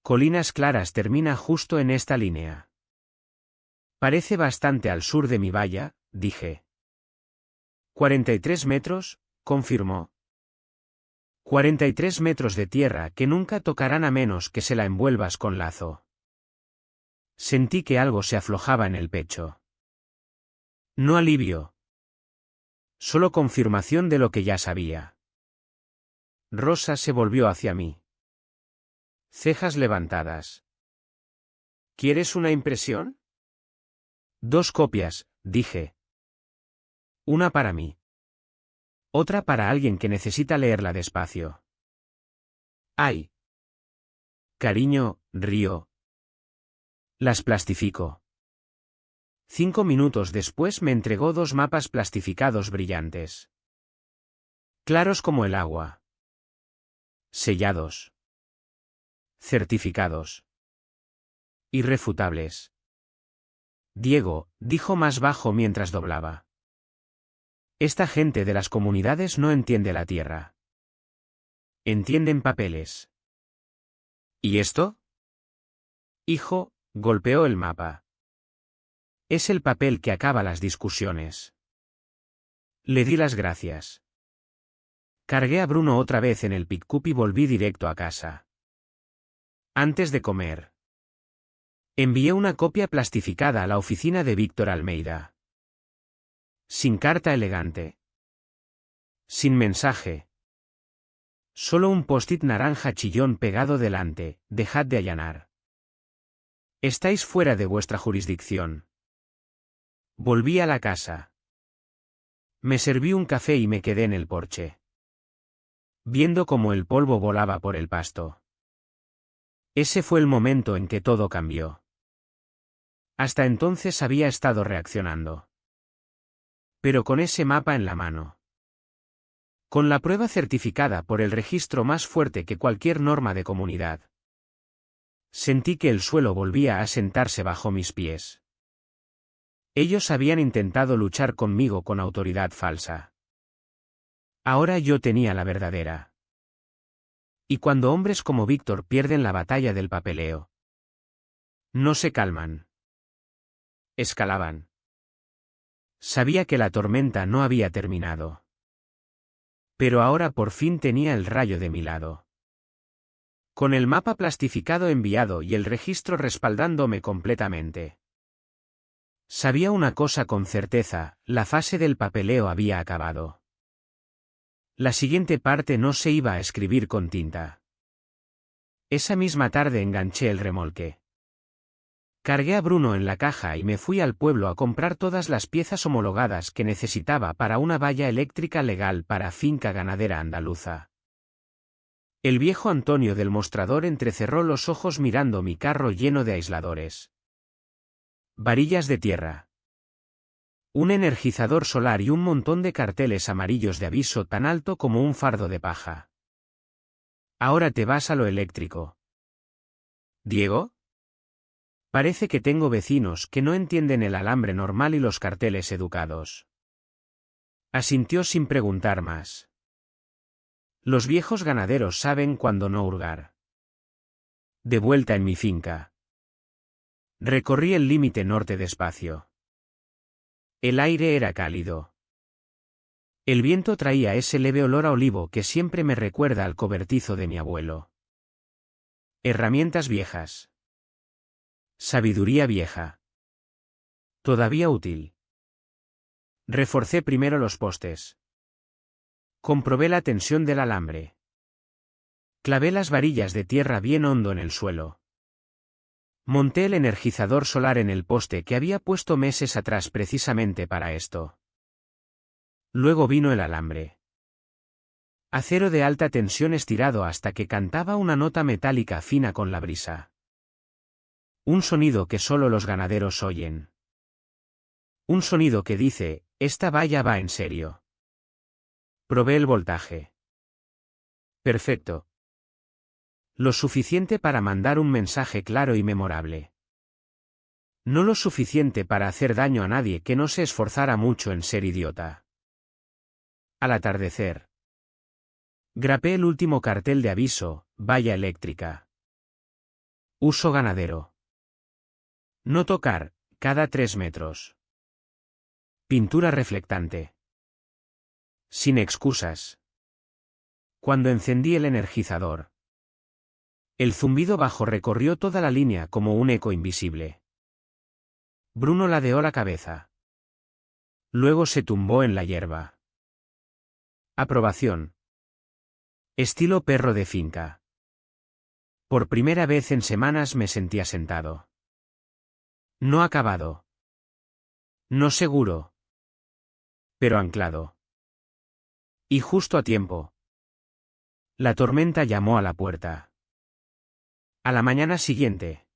Colinas Claras termina justo en esta línea. Parece bastante al sur de mi valla, dije. 43 metros, confirmó. 43 metros de tierra que nunca tocarán a menos que se la envuelvas con lazo. Sentí que algo se aflojaba en el pecho. No alivio. Solo confirmación de lo que ya sabía. Rosa se volvió hacia mí. Cejas levantadas. ¿Quieres una impresión? 2 copias, dije. Una para mí. Otra para alguien que necesita leerla despacio. ¡Ay! Cariño, río. Las plastifico. 5 minutos después me entregó 2 mapas plastificados brillantes. Claros como el agua. Sellados. Certificados. Irrefutables. Diego, dijo más bajo mientras doblaba. Esta gente de las comunidades no entiende la tierra. Entienden papeles. ¿Y esto? Hijo, golpeó el mapa. Es el papel que acaba las discusiones. Le di las gracias. Cargué a Bruno otra vez en el pick-up y volví directo a casa. Antes de comer. Envié una copia plastificada a la oficina de Víctor Almeida. Sin carta elegante. Sin mensaje. Solo un post-it naranja chillón pegado delante, dejad de allanar. Estáis fuera de vuestra jurisdicción. Volví a la casa. Me serví un café y me quedé en el porche. Viendo cómo el polvo volaba por el pasto. Ese fue el momento en que todo cambió. Hasta entonces había estado reaccionando. Pero con ese mapa en la mano. Con la prueba certificada por el registro más fuerte que cualquier norma de comunidad. Sentí que el suelo volvía a sentarse bajo mis pies. Ellos habían intentado luchar conmigo con autoridad falsa. Ahora yo tenía la verdadera. Y cuando hombres como Víctor pierden la batalla del papeleo, no se calman. Escalaban. Sabía que la tormenta no había terminado. Pero ahora por fin tenía el rayo de mi lado. Con el mapa plastificado enviado y el registro respaldándome completamente. Sabía una cosa con certeza, la fase del papeleo había acabado. La siguiente parte no se iba a escribir con tinta. Esa misma tarde enganché el remolque. Cargué a Bruno en la caja y me fui al pueblo a comprar todas las piezas homologadas que necesitaba para una valla eléctrica legal para finca ganadera andaluza. El viejo Antonio del mostrador entrecerró los ojos mirando mi carro lleno de aisladores. Varillas de tierra. Un energizador solar y un montón de carteles amarillos de aviso tan alto como un fardo de paja. Ahora te vas a lo eléctrico. ¿Diego? Parece que tengo vecinos que no entienden el alambre normal y los carteles educados. Asintió sin preguntar más. Los viejos ganaderos saben cuándo no hurgar. De vuelta en mi finca. Recorrí el límite norte despacio. El aire era cálido. El viento traía ese leve olor a olivo que siempre me recuerda al cobertizo de mi abuelo. Herramientas viejas. Sabiduría vieja. Todavía útil. Reforcé primero los postes. Comprobé la tensión del alambre. Clavé las varillas de tierra bien hondo en el suelo. Monté el energizador solar en el poste que había puesto meses atrás precisamente para esto. Luego vino el alambre. Acero de alta tensión estirado hasta que cantaba una nota metálica fina con la brisa. Un sonido que solo los ganaderos oyen. Un sonido que dice, esta valla va en serio. Probé el voltaje. Perfecto. Lo suficiente para mandar un mensaje claro y memorable. No lo suficiente para hacer daño a nadie que no se esforzara mucho en ser idiota. Al atardecer. Grapé el último cartel de aviso, valla eléctrica. Uso ganadero. No tocar, cada 3 metros. Pintura reflectante. Sin excusas. Cuando encendí el energizador, el zumbido bajo recorrió toda la línea como un eco invisible. Bruno ladeó la cabeza. Luego se tumbó en la hierba. Aprobación. Estilo perro de finca. Por primera vez en semanas me sentía sentado. No acabado. No seguro. Pero anclado. Y justo a tiempo. La tormenta llamó a la puerta. A la mañana siguiente,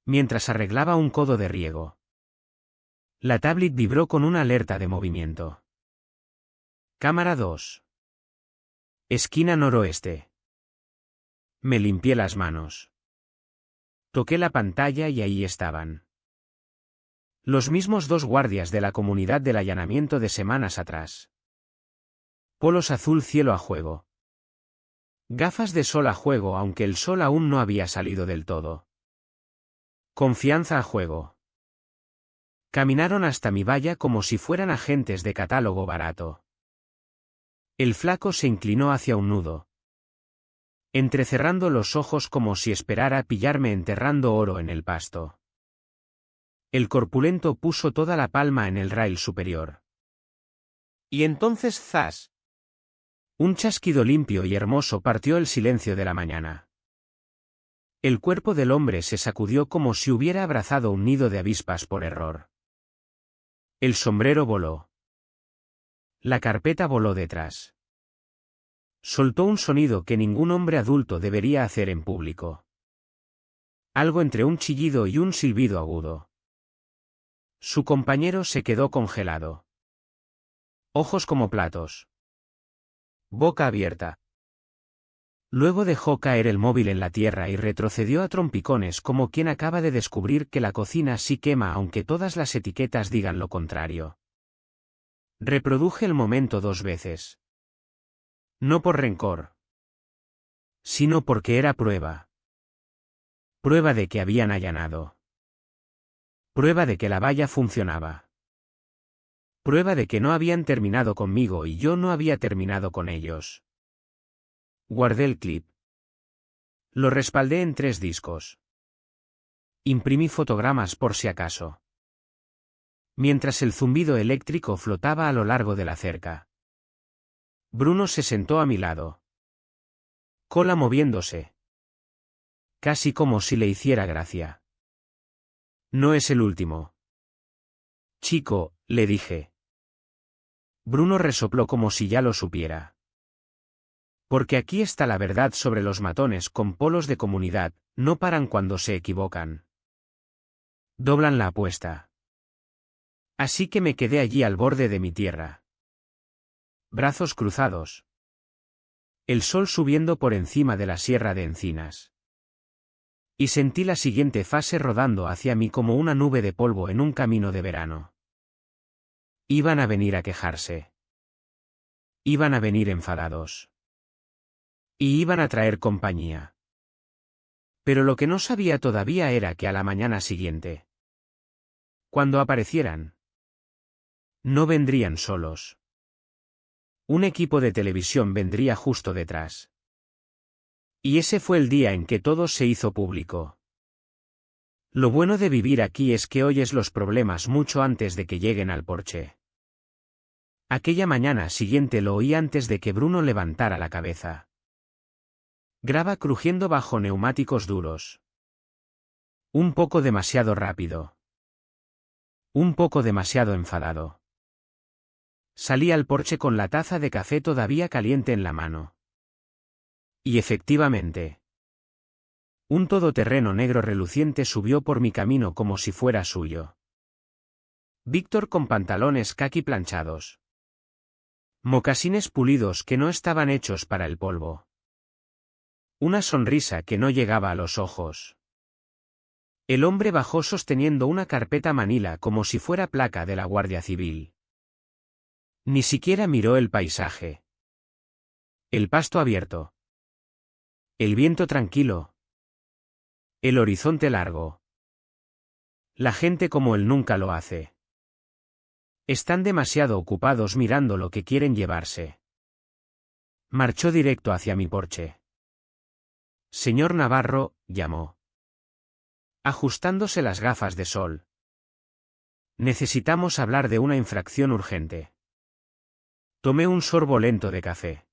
mientras arreglaba un codo de riego, la tablet vibró con una alerta de movimiento. Cámara 2. Esquina noroeste. Me limpié las manos. Toqué la pantalla y ahí estaban. Los mismos 2 guardias de la comunidad del allanamiento de semanas atrás. Polos azul cielo a juego. Gafas de sol a juego aunque el sol aún no había salido del todo. Confianza a juego. Caminaron hasta mi valla como si fueran agentes de catálogo barato. El flaco se inclinó hacia un nudo, entrecerrando los ojos como si esperara pillarme enterrando oro en el pasto. El corpulento puso toda la palma en el rail superior. Y entonces ¡zas! Un chasquido limpio y hermoso partió el silencio de la mañana. El cuerpo del hombre se sacudió como si hubiera abrazado un nido de avispas por error. El sombrero voló. La carpeta voló detrás. Soltó un sonido que ningún hombre adulto debería hacer en público. Algo entre un chillido y un silbido agudo. Su compañero se quedó congelado. Ojos como platos. Boca abierta. Luego dejó caer el móvil en la tierra y retrocedió a trompicones como quien acaba de descubrir que la cocina sí quema aunque todas las etiquetas digan lo contrario. Reproduje el momento 2 veces. No por rencor, sino porque era prueba. Prueba de que habían allanado. Prueba de que la valla funcionaba. Prueba de que no habían terminado conmigo y yo no había terminado con ellos. Guardé el clip. Lo respaldé en 3 discos. Imprimí fotogramas por si acaso. Mientras el zumbido eléctrico flotaba a lo largo de la cerca. Bruno se sentó a mi lado. Cola moviéndose. Casi como si le hiciera gracia. No es el último. Chico, le dije. Bruno resopló como si ya lo supiera. Porque aquí está la verdad sobre los matones con polos de comunidad, no paran cuando se equivocan. Doblan la apuesta. Así que me quedé allí al borde de mi tierra. Brazos cruzados. El sol subiendo por encima de la sierra de encinas. Y sentí la siguiente fase rodando hacia mí como una nube de polvo en un camino de verano. Iban a venir a quejarse. Iban a venir enfadados. Y iban a traer compañía. Pero lo que no sabía todavía era que a la mañana siguiente, cuando aparecieran, no vendrían solos. Un equipo de televisión vendría justo detrás. Y ese fue el día en que todo se hizo público. Lo bueno de vivir aquí es que oyes los problemas mucho antes de que lleguen al porche. Aquella mañana siguiente lo oí antes de que Bruno levantara la cabeza. Grava crujiendo bajo neumáticos duros. Un poco demasiado rápido. Un poco demasiado enfadado. Salí al porche con la taza de café todavía caliente en la mano. Y efectivamente, un todoterreno negro reluciente subió por mi camino como si fuera suyo. Víctor con pantalones caqui planchados. Mocasines pulidos que no estaban hechos para el polvo. Una sonrisa que no llegaba a los ojos. El hombre bajó sosteniendo una carpeta manila como si fuera placa de la Guardia Civil. Ni siquiera miró el paisaje. El pasto abierto. El viento tranquilo. El horizonte largo. La gente como él nunca lo hace. Están demasiado ocupados mirando lo que quieren llevarse. Marchó directo hacia mi porche. Señor Navarro, llamó, ajustándose las gafas de sol. Necesitamos hablar de una infracción urgente. Tomé un sorbo lento de café.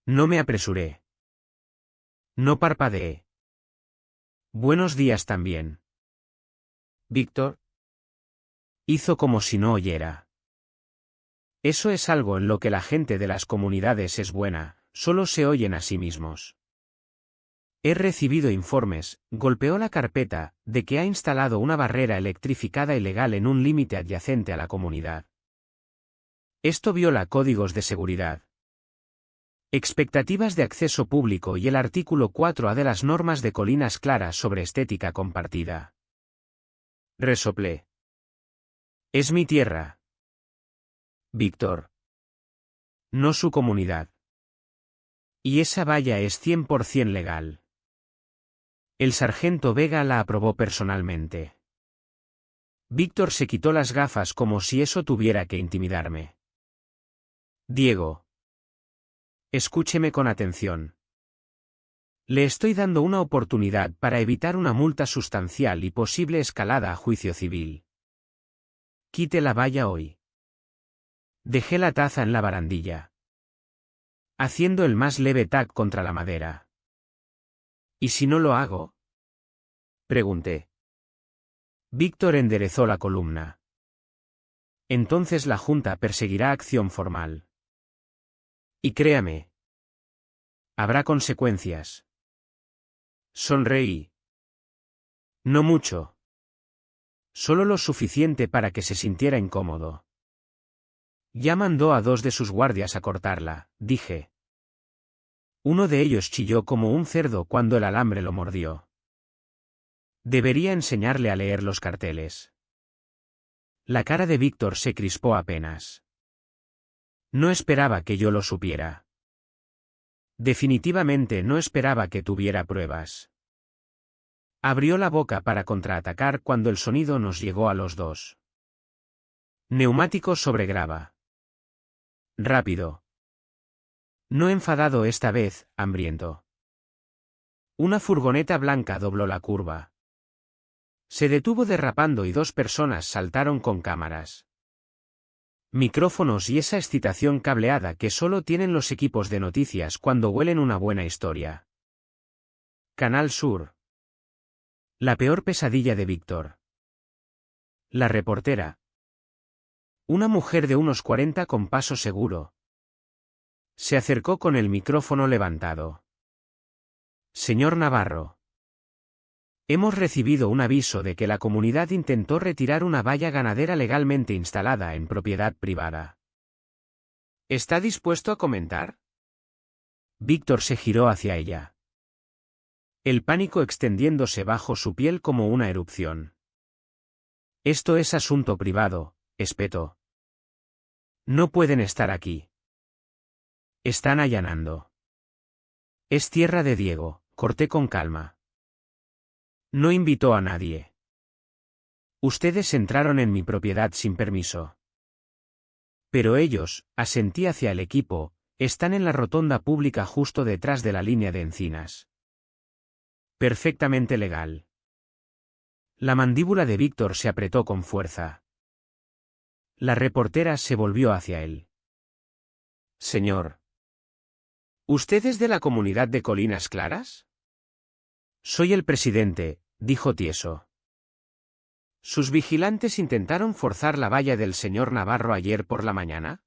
No me apresuré. No parpadeé. Buenos días también. Víctor. Hizo como si no oyera. Eso es algo en lo que la gente de las comunidades es buena, solo se oyen a sí mismos. He recibido informes, golpeó la carpeta, de que ha instalado una barrera electrificada ilegal en un límite adyacente a la comunidad. Esto viola códigos de seguridad, expectativas de acceso público y el artículo 4A de las normas de Colinas Claras sobre estética compartida. Resoplé. Es mi tierra, Víctor. No su comunidad. Y esa valla es 100% legal. El sargento Vega la aprobó personalmente. Víctor se quitó las gafas como si eso tuviera que intimidarme. Diego. Escúcheme con atención. Le estoy dando una oportunidad para evitar una multa sustancial y posible escalada a juicio civil. Quite la valla hoy. Dejé la taza en la barandilla, haciendo el más leve tac contra la madera. ¿Y si no lo hago? Pregunté. Víctor enderezó la columna. Entonces la Junta perseguirá acción formal. Y créame, habrá consecuencias. Sonreí. No mucho. Solo lo suficiente para que se sintiera incómodo. Ya mandó a 2 de sus guardias a cortarla, dije. Uno de ellos chilló como un cerdo cuando el alambre lo mordió. Debería enseñarle a leer los carteles. La cara de Víctor se crispó apenas. No esperaba que yo lo supiera. Definitivamente no esperaba que tuviera pruebas. Abrió la boca para contraatacar cuando el sonido nos llegó a los dos. Neumáticos sobre grava. Rápido. No enfadado esta vez, hambriento. Una furgoneta blanca dobló la curva. Se detuvo derrapando y 2 personas saltaron con cámaras, micrófonos y esa excitación cableada que solo tienen los equipos de noticias cuando huelen una buena historia. Canal Sur. La peor pesadilla de Víctor. La reportera. Una mujer de unos 40 con paso seguro. Se acercó con el micrófono levantado. Señor Navarro. Hemos recibido un aviso de que la comunidad intentó retirar una valla ganadera legalmente instalada en propiedad privada. ¿Está dispuesto a comentar? Víctor se giró hacia ella. El pánico extendiéndose bajo su piel como una erupción. Esto es asunto privado, espetó. No pueden estar aquí. Están allanando. Es tierra de Diego, corté con calma. No invitó a nadie. Ustedes entraron en mi propiedad sin permiso. Pero ellos, asentí hacia el equipo, están en la rotonda pública justo detrás de la línea de encinas. Perfectamente legal. La mandíbula de Víctor se apretó con fuerza. La reportera se volvió hacia él. Señor. ¿Usted es de la comunidad de Colinas Claras? Soy el presidente, dijo tieso. ¿Sus vigilantes intentaron forzar la valla del señor Navarro ayer por la mañana?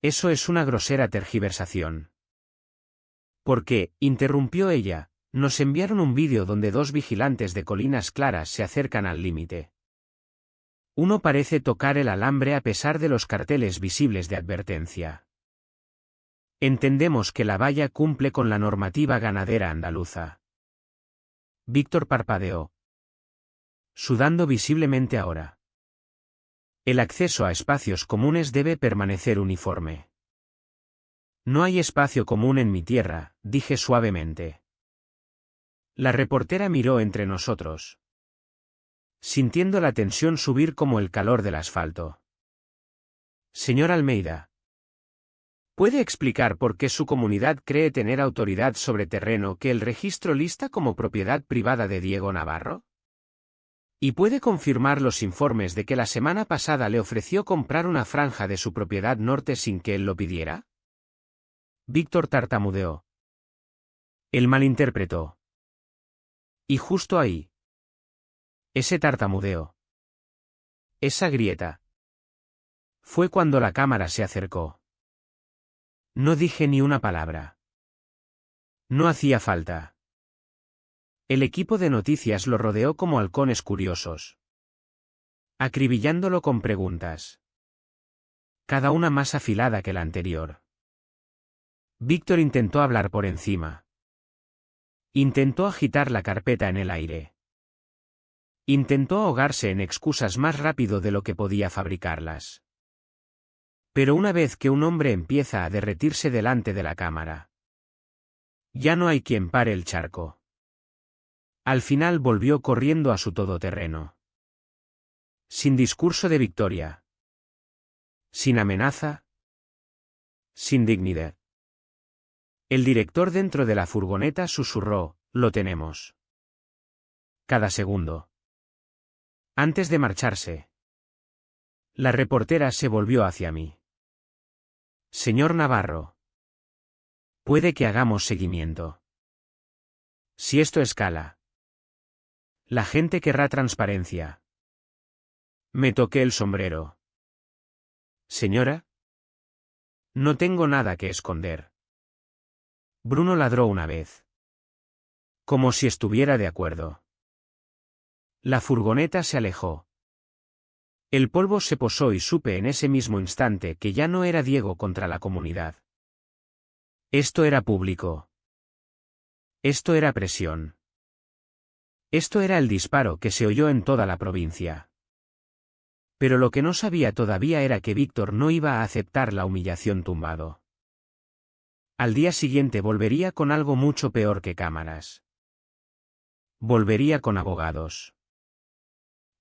Eso es una grosera tergiversación. ¿Por qué? Interrumpió ella. Nos enviaron un vídeo donde 2 vigilantes de Colinas Claras se acercan al límite. Uno parece tocar el alambre a pesar de los carteles visibles de advertencia. Entendemos que la valla cumple con la normativa ganadera andaluza. Víctor parpadeó, sudando visiblemente ahora. El acceso a espacios comunes debe permanecer uniforme. No hay espacio común en mi tierra, dije suavemente. La reportera miró entre nosotros, sintiendo la tensión subir como el calor del asfalto. Señor Almeida, ¿puede explicar por qué su comunidad cree tener autoridad sobre terreno que el registro lista como propiedad privada de Diego Navarro? ¿Y puede confirmar los informes de que la semana pasada le ofreció comprar una franja de su propiedad norte sin que él lo pidiera? Víctor tartamudeó. Él malinterpretó. Y justo ahí. Ese tartamudeo. Esa grieta. Fue cuando la cámara se acercó. No dije ni una palabra. No hacía falta. El equipo de noticias lo rodeó como halcones curiosos, acribillándolo con preguntas, cada una más afilada que la anterior. Víctor intentó hablar por encima. Intentó agitar la carpeta en el aire. Intentó ahogarse en excusas más rápido de lo que podía fabricarlas. Pero una vez que un hombre empieza a derretirse delante de la cámara, ya no hay quien pare el charco. Al final volvió corriendo a su todoterreno. Sin discurso de victoria. Sin amenaza. Sin dignidad. El director dentro de la furgoneta susurró, «Lo tenemos». Cada segundo. Antes de marcharse, la reportera se volvió hacia mí. «Señor Navarro. Puede que hagamos seguimiento. Si esto escala, la gente querrá transparencia». Me toqué el sombrero. «Señora, no tengo nada que esconder». Bruno ladró una vez. Como si estuviera de acuerdo. La furgoneta se alejó. El polvo se posó y supe en ese mismo instante que ya no era Diego contra la comunidad. Esto era público. Esto era presión. Esto era el disparo que se oyó en toda la provincia. Pero lo que no sabía todavía era que Víctor no iba a aceptar la humillación tumbado. Al día siguiente volvería con algo mucho peor que cámaras. Volvería con abogados.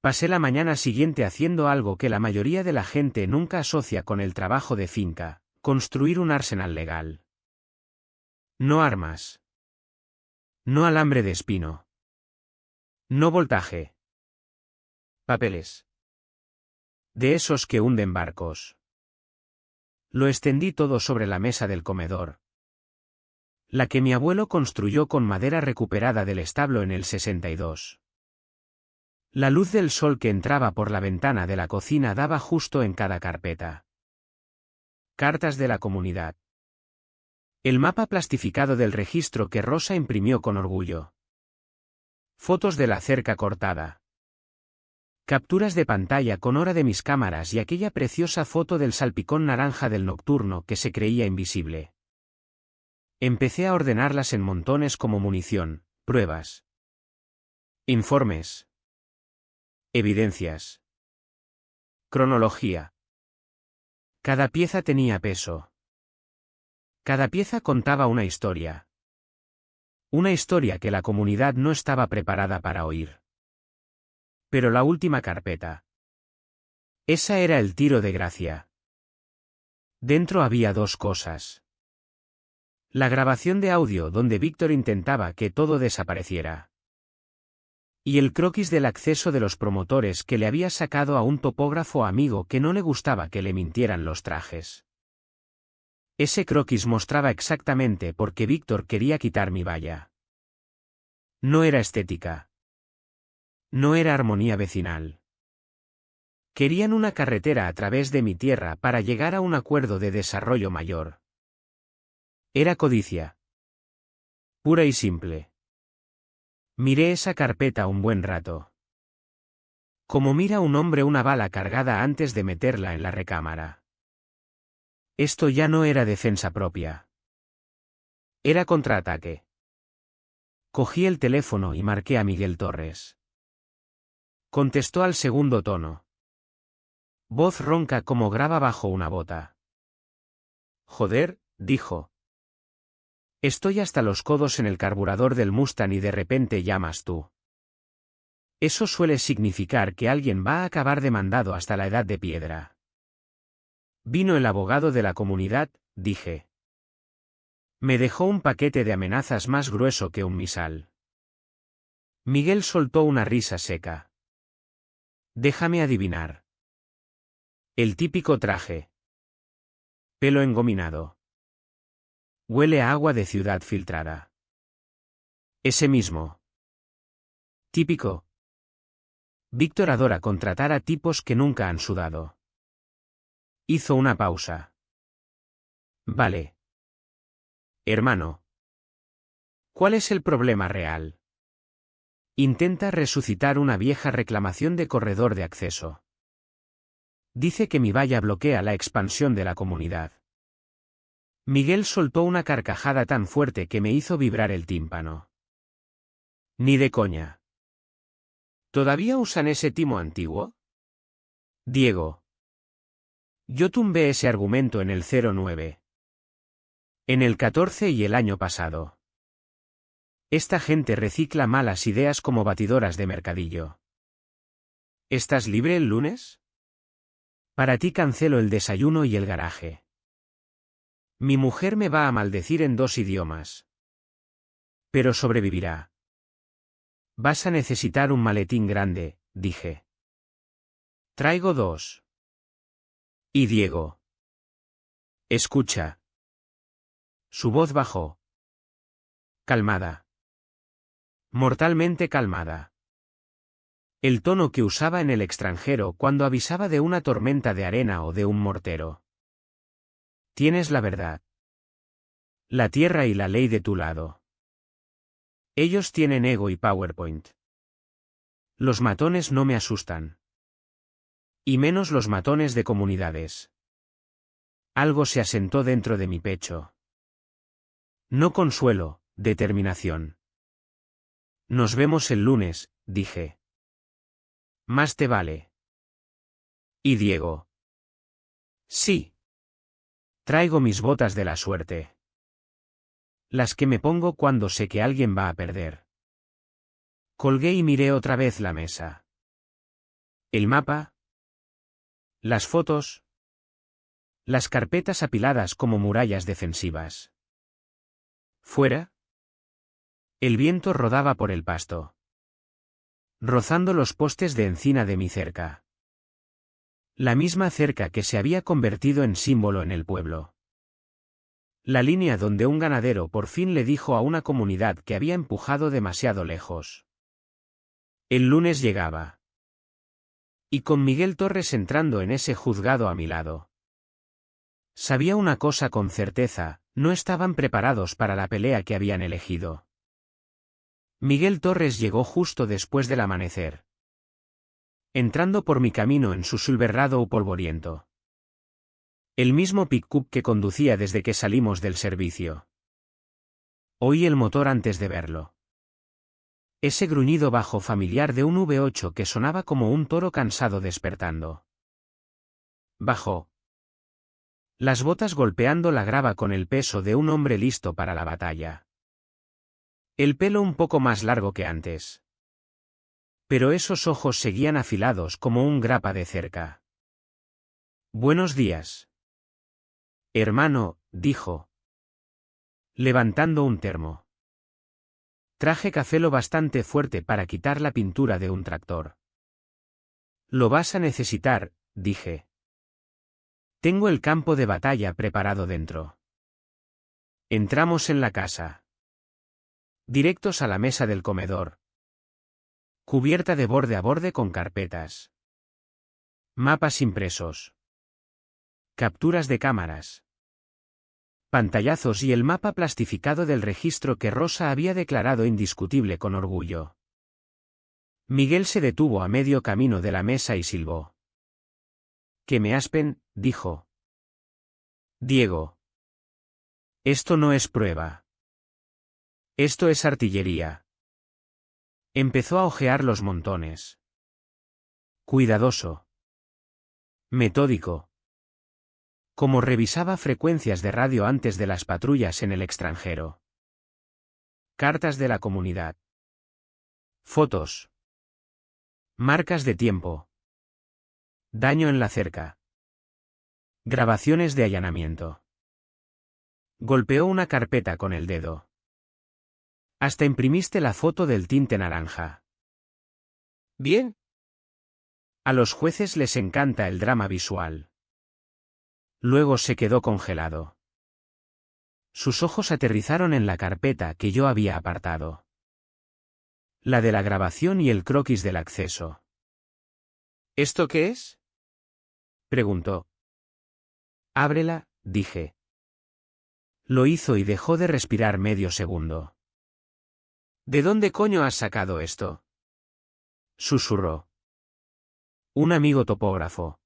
Pasé la mañana siguiente haciendo algo que la mayoría de la gente nunca asocia con el trabajo de finca, construir un arsenal legal. No armas. No alambre de espino. No voltaje. Papeles. De esos que hunden barcos. Lo extendí todo sobre la mesa del comedor, la que mi abuelo construyó con madera recuperada del establo en el 62. La luz del sol que entraba por la ventana de la cocina daba justo en cada carpeta. Cartas de la comunidad. El mapa plastificado del registro que Rosa imprimió con orgullo. Fotos de la cerca cortada. Capturas de pantalla con hora de mis cámaras y aquella preciosa foto del salpicón naranja del nocturno que se creía invisible. Empecé a ordenarlas en montones como munición, pruebas. Informes. Evidencias. Cronología. Cada pieza tenía peso. Cada pieza contaba una historia. Una historia que la comunidad no estaba preparada para oír. Pero la última carpeta. Esa era el tiro de gracia. Dentro había dos cosas. La grabación de audio donde Víctor intentaba que todo desapareciera. Y el croquis del acceso de los promotores que le había sacado a un topógrafo amigo que no le gustaba que le mintieran los trajes. Ese croquis mostraba exactamente por qué Víctor quería quitar mi valla. No era estética. No era armonía vecinal. Querían una carretera a través de mi tierra para llegar a un acuerdo de desarrollo mayor. Era codicia. Pura y simple. Miré esa carpeta un buen rato. Como mira un hombre una bala cargada antes de meterla en la recámara. Esto ya no era defensa propia. Era contraataque. Cogí el teléfono y marqué a Miguel Torres. Contestó al segundo tono. Voz ronca como grava bajo una bota. Joder, dijo. Estoy hasta los codos en el carburador del Mustang y de repente llamas tú. Eso suele significar que alguien va a acabar demandado hasta la edad de piedra. Vino el abogado de la comunidad, dije. Me dejó un paquete de amenazas más grueso que un misal. Miguel soltó una risa seca. Déjame adivinar. El típico traje. Pelo engominado. Huele a agua de ciudad filtrada. Ese mismo. Típico. Víctor adora contratar a tipos que nunca han sudado. Hizo una pausa. Vale. Hermano. ¿Cuál es el problema real? Intenta resucitar una vieja reclamación de corredor de acceso. Dice que mi valla bloquea la expansión de la comunidad. Miguel soltó una carcajada tan fuerte que me hizo vibrar el tímpano. Ni de coña. ¿Todavía usan ese timo antiguo? Diego. Yo tumbé ese argumento en el 09. En el 14 y el año pasado. Esta gente recicla malas ideas como batidoras de mercadillo. ¿Estás libre el lunes? Para ti cancelo el desayuno y el garaje. Mi mujer me va a maldecir en 2 idiomas. Pero sobrevivirá. Vas a necesitar un maletín grande, dije. Traigo 2. Y Diego. Escucha. Su voz bajó. Calmada. Mortalmente calmada. El tono que usaba en el extranjero cuando avisaba de una tormenta de arena o de un mortero. Tienes la verdad. La tierra y la ley de tu lado. Ellos tienen ego y PowerPoint. Los matones no me asustan. Y menos los matones de comunidades. Algo se asentó dentro de mi pecho. No consuelo, determinación. Nos vemos el lunes, dije. Más te vale. ¿Y Diego? Sí. Traigo mis botas de la suerte. Las que me pongo cuando sé que alguien va a perder. Colgué y miré otra vez la mesa. El mapa. Las fotos. Las carpetas apiladas como murallas defensivas. ¿Fuera? El viento rodaba por el pasto, rozando los postes de encina de mi cerca. La misma cerca que se había convertido en símbolo en el pueblo. La línea donde un ganadero por fin le dijo a una comunidad que había empujado demasiado lejos. El lunes llegaba. Y con Miguel Torres entrando en ese juzgado a mi lado. Sabía una cosa con certeza, no estaban preparados para la pelea que habían elegido. Miguel Torres llegó justo después del amanecer. Entrando por mi camino en su Silverado polvoriento. El mismo pick-up que conducía desde que salimos del servicio. Oí el motor antes de verlo. Ese gruñido bajo familiar de un V8 que sonaba como un toro cansado despertando. Bajó. Las botas golpeando la grava con el peso de un hombre listo para la batalla. El pelo un poco más largo que antes. Pero esos ojos seguían afilados como un grapa de cerca. Buenos días. Hermano, dijo. Levantando un termo. Traje café lo bastante fuerte para quitar la pintura de un tractor. Lo vas a necesitar, dije. Tengo el campo de batalla preparado dentro. Entramos en la casa. Directos a la mesa del comedor. Cubierta de borde a borde con carpetas. Mapas impresos. Capturas de cámaras. Pantallazos y el mapa plastificado del registro que Rosa había declarado indiscutible con orgullo. Miguel se detuvo a medio camino de la mesa y silbó. Que me aspen, dijo. Diego. Esto no es prueba. Esto es artillería. Empezó a hojear los montones. Cuidadoso. Metódico. Como revisaba frecuencias de radio antes de las patrullas en el extranjero. Cartas de la comunidad. Fotos. Marcas de tiempo. Daño en la cerca. Grabaciones de allanamiento. Golpeó una carpeta con el dedo. Hasta imprimiste la foto del tinte naranja. Bien. A los jueces les encanta el drama visual. Luego se quedó congelado. Sus ojos aterrizaron en la carpeta que yo había apartado. La de la grabación y el croquis del acceso. ¿Esto qué es? Preguntó. Ábrela, dije. Lo hizo y dejó de respirar medio segundo. ¿De dónde coño has sacado esto? Susurró. Un amigo topógrafo.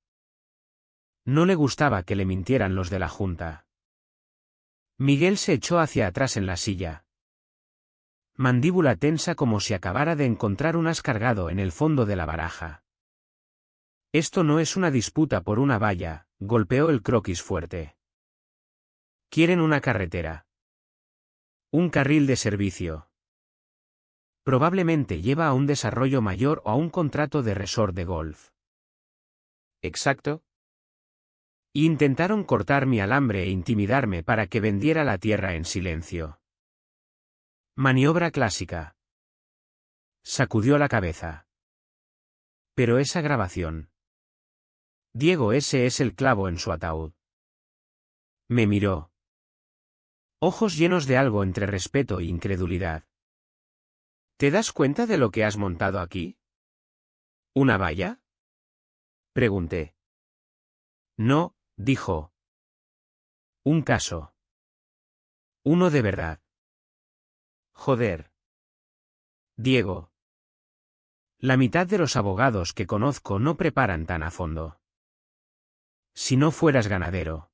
No le gustaba que le mintieran los de la junta. Miguel se echó hacia atrás en la silla. Mandíbula tensa como si acabara de encontrar un as cargado en el fondo de la baraja. Esto no es una disputa por una valla, golpeó el croquis fuerte. Quieren una carretera. Un carril de servicio. Probablemente lleva a un desarrollo mayor o a un contrato de resort de golf. Exacto. Intentaron cortar mi alambre e intimidarme para que vendiera la tierra en silencio. Maniobra clásica. Sacudió la cabeza. Pero esa grabación. Diego, ese es el clavo en su ataúd. Me miró. Ojos llenos de algo entre respeto e incredulidad. ¿Te das cuenta de lo que has montado aquí? ¿Una valla? Pregunté. No, dijo. Un caso. Uno de verdad. Joder. Diego. La mitad de los abogados que conozco no preparan tan a fondo. Si no fueras ganadero.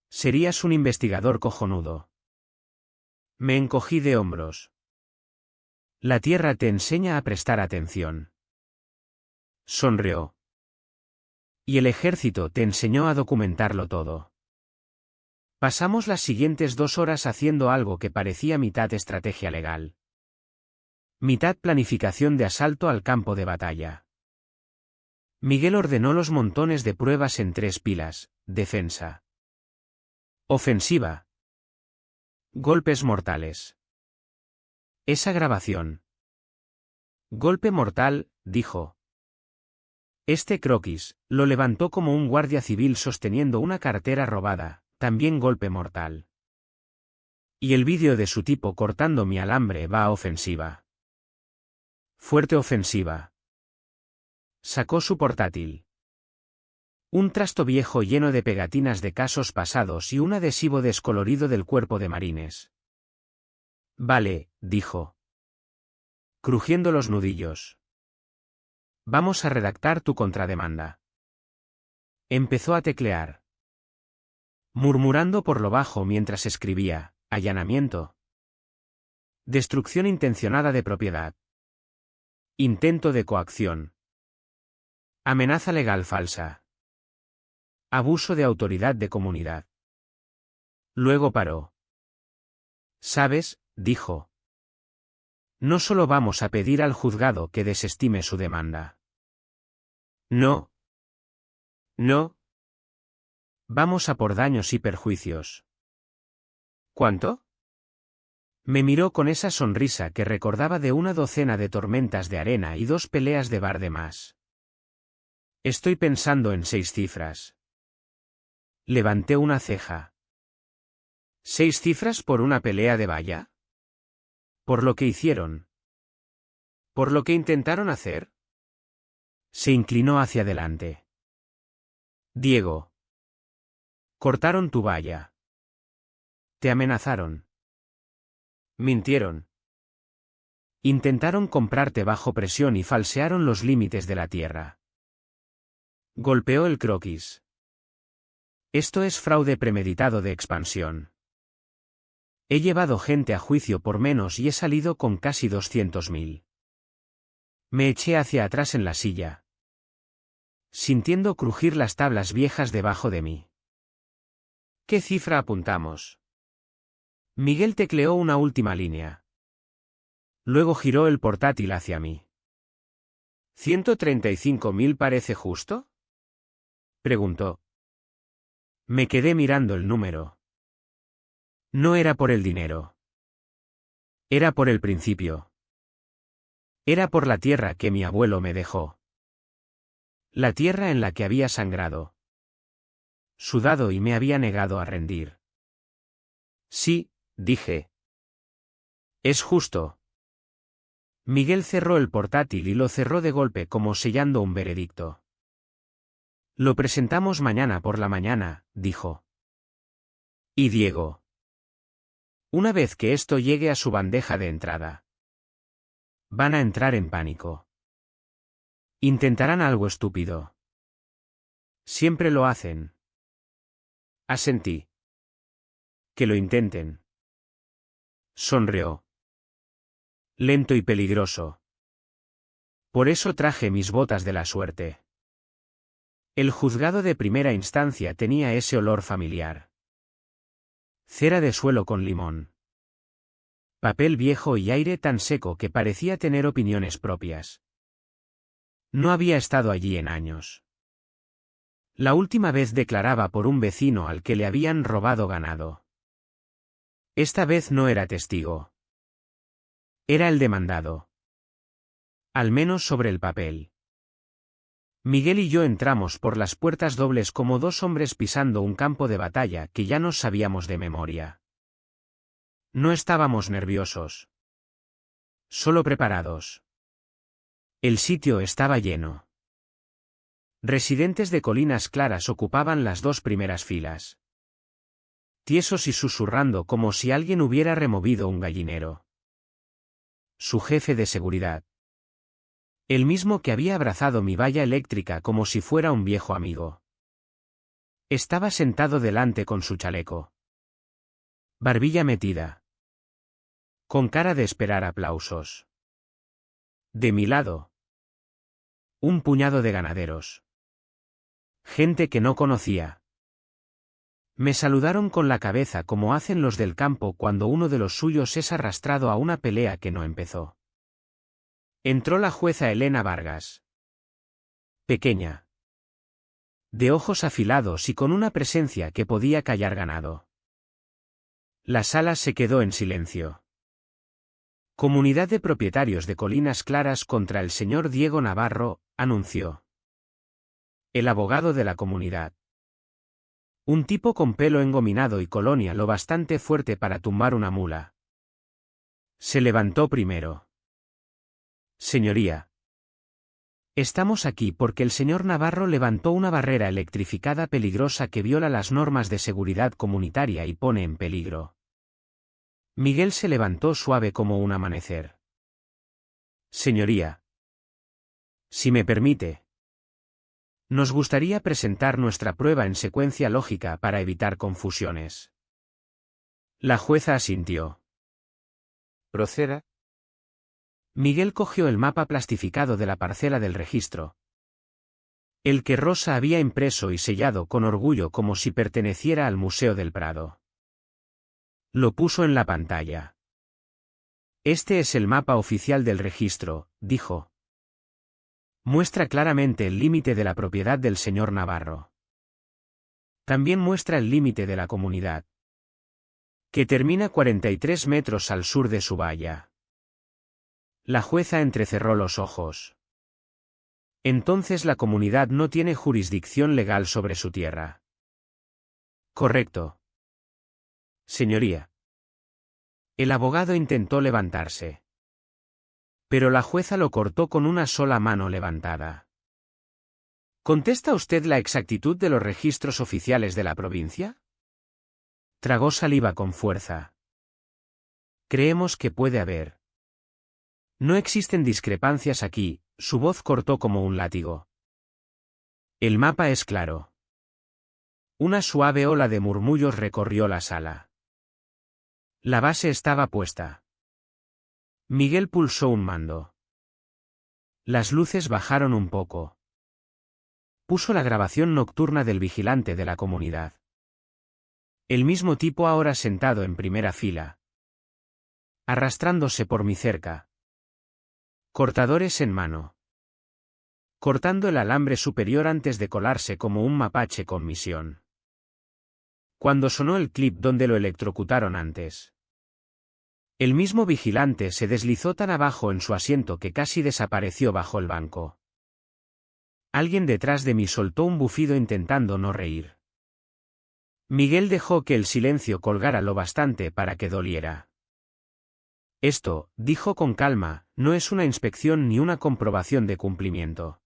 Serías un investigador cojonudo. Me encogí de hombros. La tierra te enseña a prestar atención. Sonrió. Y el ejército te enseñó a documentarlo todo. Pasamos las siguientes 2 horas haciendo algo que parecía mitad estrategia legal. Mitad planificación de asalto al campo de batalla. Miguel ordenó los montones de pruebas en 3 pilas: defensa, ofensiva, golpes mortales. Esa grabación. Golpe mortal, dijo. Este croquis lo levantó como un guardia civil sosteniendo una cartera robada, también golpe mortal. Y el vídeo de su tipo cortando mi alambre va a ofensiva. Fuerte ofensiva. Sacó su portátil. Un trasto viejo lleno de pegatinas de casos pasados y un adhesivo descolorido del cuerpo de marines. Vale, dijo. Crujiendo los nudillos. Vamos a redactar tu contrademanda. Empezó a teclear. Murmurando por lo bajo mientras escribía: allanamiento. Destrucción intencionada de propiedad. Intento de coacción. Amenaza legal falsa. Abuso de autoridad de comunidad. Luego paró. ¿Sabes?, dijo. No solo vamos a pedir al juzgado que desestime su demanda. No. No. Vamos a por daños y perjuicios. ¿Cuánto? Me miró con esa sonrisa que recordaba de una docena de tormentas de arena y 2 peleas de bar de más. Estoy pensando en 6 cifras. Levanté una ceja. ¿6 cifras por una pelea de valla? Por lo que hicieron. ¿Por lo que intentaron hacer? Se inclinó hacia adelante. Diego. Cortaron tu valla. Te amenazaron. Mintieron. Intentaron comprarte bajo presión y falsearon los límites de la tierra. Golpeó el croquis. Esto es fraude premeditado de expansión. He llevado gente a juicio por menos y he salido con casi 200.000. Me eché hacia atrás en la silla, sintiendo crujir las tablas viejas debajo de mí. ¿Qué cifra apuntamos? Miguel tecleó una última línea. Luego giró el portátil hacia mí. ¿135.000 parece justo? Preguntó. Me quedé mirando el número. No era por el dinero. Era por el principio. Era por la tierra que mi abuelo me dejó. La tierra en la que había sangrado. Sudado y me había negado a rendir. Sí, dije. Es justo. Miguel cerró el portátil y lo cerró de golpe como sellando un veredicto. Lo presentamos mañana por la mañana, dijo. ¿Y Diego? Una vez que esto llegue a su bandeja de entrada. Van a entrar en pánico. Intentarán algo estúpido. Siempre lo hacen. Asentí. Que lo intenten. Sonrió. Lento y peligroso. Por eso traje mis botas de la suerte. El juzgado de primera instancia tenía ese olor familiar. Cera de suelo con limón. Papel viejo y aire tan seco que parecía tener opiniones propias. No había estado allí en años. La última vez declaraba por un vecino al que le habían robado ganado. Esta vez no era testigo. Era el demandado. Al menos sobre el papel. Miguel y yo entramos por las puertas dobles como dos hombres pisando un campo de batalla que ya nos sabíamos de memoria. No estábamos nerviosos. Solo preparados. El sitio estaba lleno. Residentes de Colinas Claras ocupaban las dos primeras filas. Tiesos y susurrando como si alguien hubiera removido un gallinero. Su jefe de seguridad. El mismo que había abrazado mi valla eléctrica como si fuera un viejo amigo. Estaba sentado delante con su chaleco. Barbilla metida. Con cara de esperar aplausos. De mi lado. Un puñado de ganaderos. Gente que no conocía. Me saludaron con la cabeza como hacen los del campo cuando uno de los suyos es arrastrado a una pelea que no empezó. Entró la jueza Elena Vargas. Pequeña. De ojos afilados y con una presencia que podía callar ganado. La sala se quedó en silencio. Comunidad de propietarios de Colinas Claras contra el señor Diego Navarro, anunció. El abogado de la comunidad. Un tipo con pelo engominado y colonia lo bastante fuerte para tumbar una mula. Se levantó primero. Señoría. Estamos aquí porque el señor Navarro levantó una barrera electrificada peligrosa que viola las normas de seguridad comunitaria y pone en peligro. Miguel se levantó suave como un amanecer. Señoría. Si me permite. Nos gustaría presentar nuestra prueba en secuencia lógica para evitar confusiones. La jueza asintió. Proceda. Miguel cogió el mapa plastificado de la parcela del registro. El que Rosa había impreso y sellado con orgullo como si perteneciera al Museo del Prado. Lo puso en la pantalla. Este es el mapa oficial del registro, dijo. Muestra claramente el límite de la propiedad del señor Navarro. También muestra el límite de la comunidad, que termina 43 metros al sur de su valla. La jueza entrecerró los ojos. Entonces la comunidad no tiene jurisdicción legal sobre su tierra. Correcto. Señoría. El abogado intentó levantarse. Pero la jueza lo cortó con una sola mano levantada. ¿Contesta usted la exactitud de los registros oficiales de la provincia? Tragó saliva con fuerza. Creemos que puede haber. No existen discrepancias aquí, su voz cortó como un látigo. El mapa es claro. Una suave ola de murmullos recorrió la sala. La base estaba puesta. Miguel pulsó un mando. Las luces bajaron un poco. Puso la grabación nocturna del vigilante de la comunidad. El mismo tipo ahora sentado en primera fila, arrastrándose por mi cerca. Cortadores en mano. Cortando el alambre superior antes de colarse como un mapache con misión. Cuando sonó el clip donde lo electrocutaron antes. El mismo vigilante se deslizó tan abajo en su asiento que casi desapareció bajo el banco. Alguien detrás de mí soltó un bufido intentando no reír. Miguel dejó que el silencio colgara lo bastante para que doliera. Esto, dijo con calma, no es una inspección ni una comprobación de cumplimiento.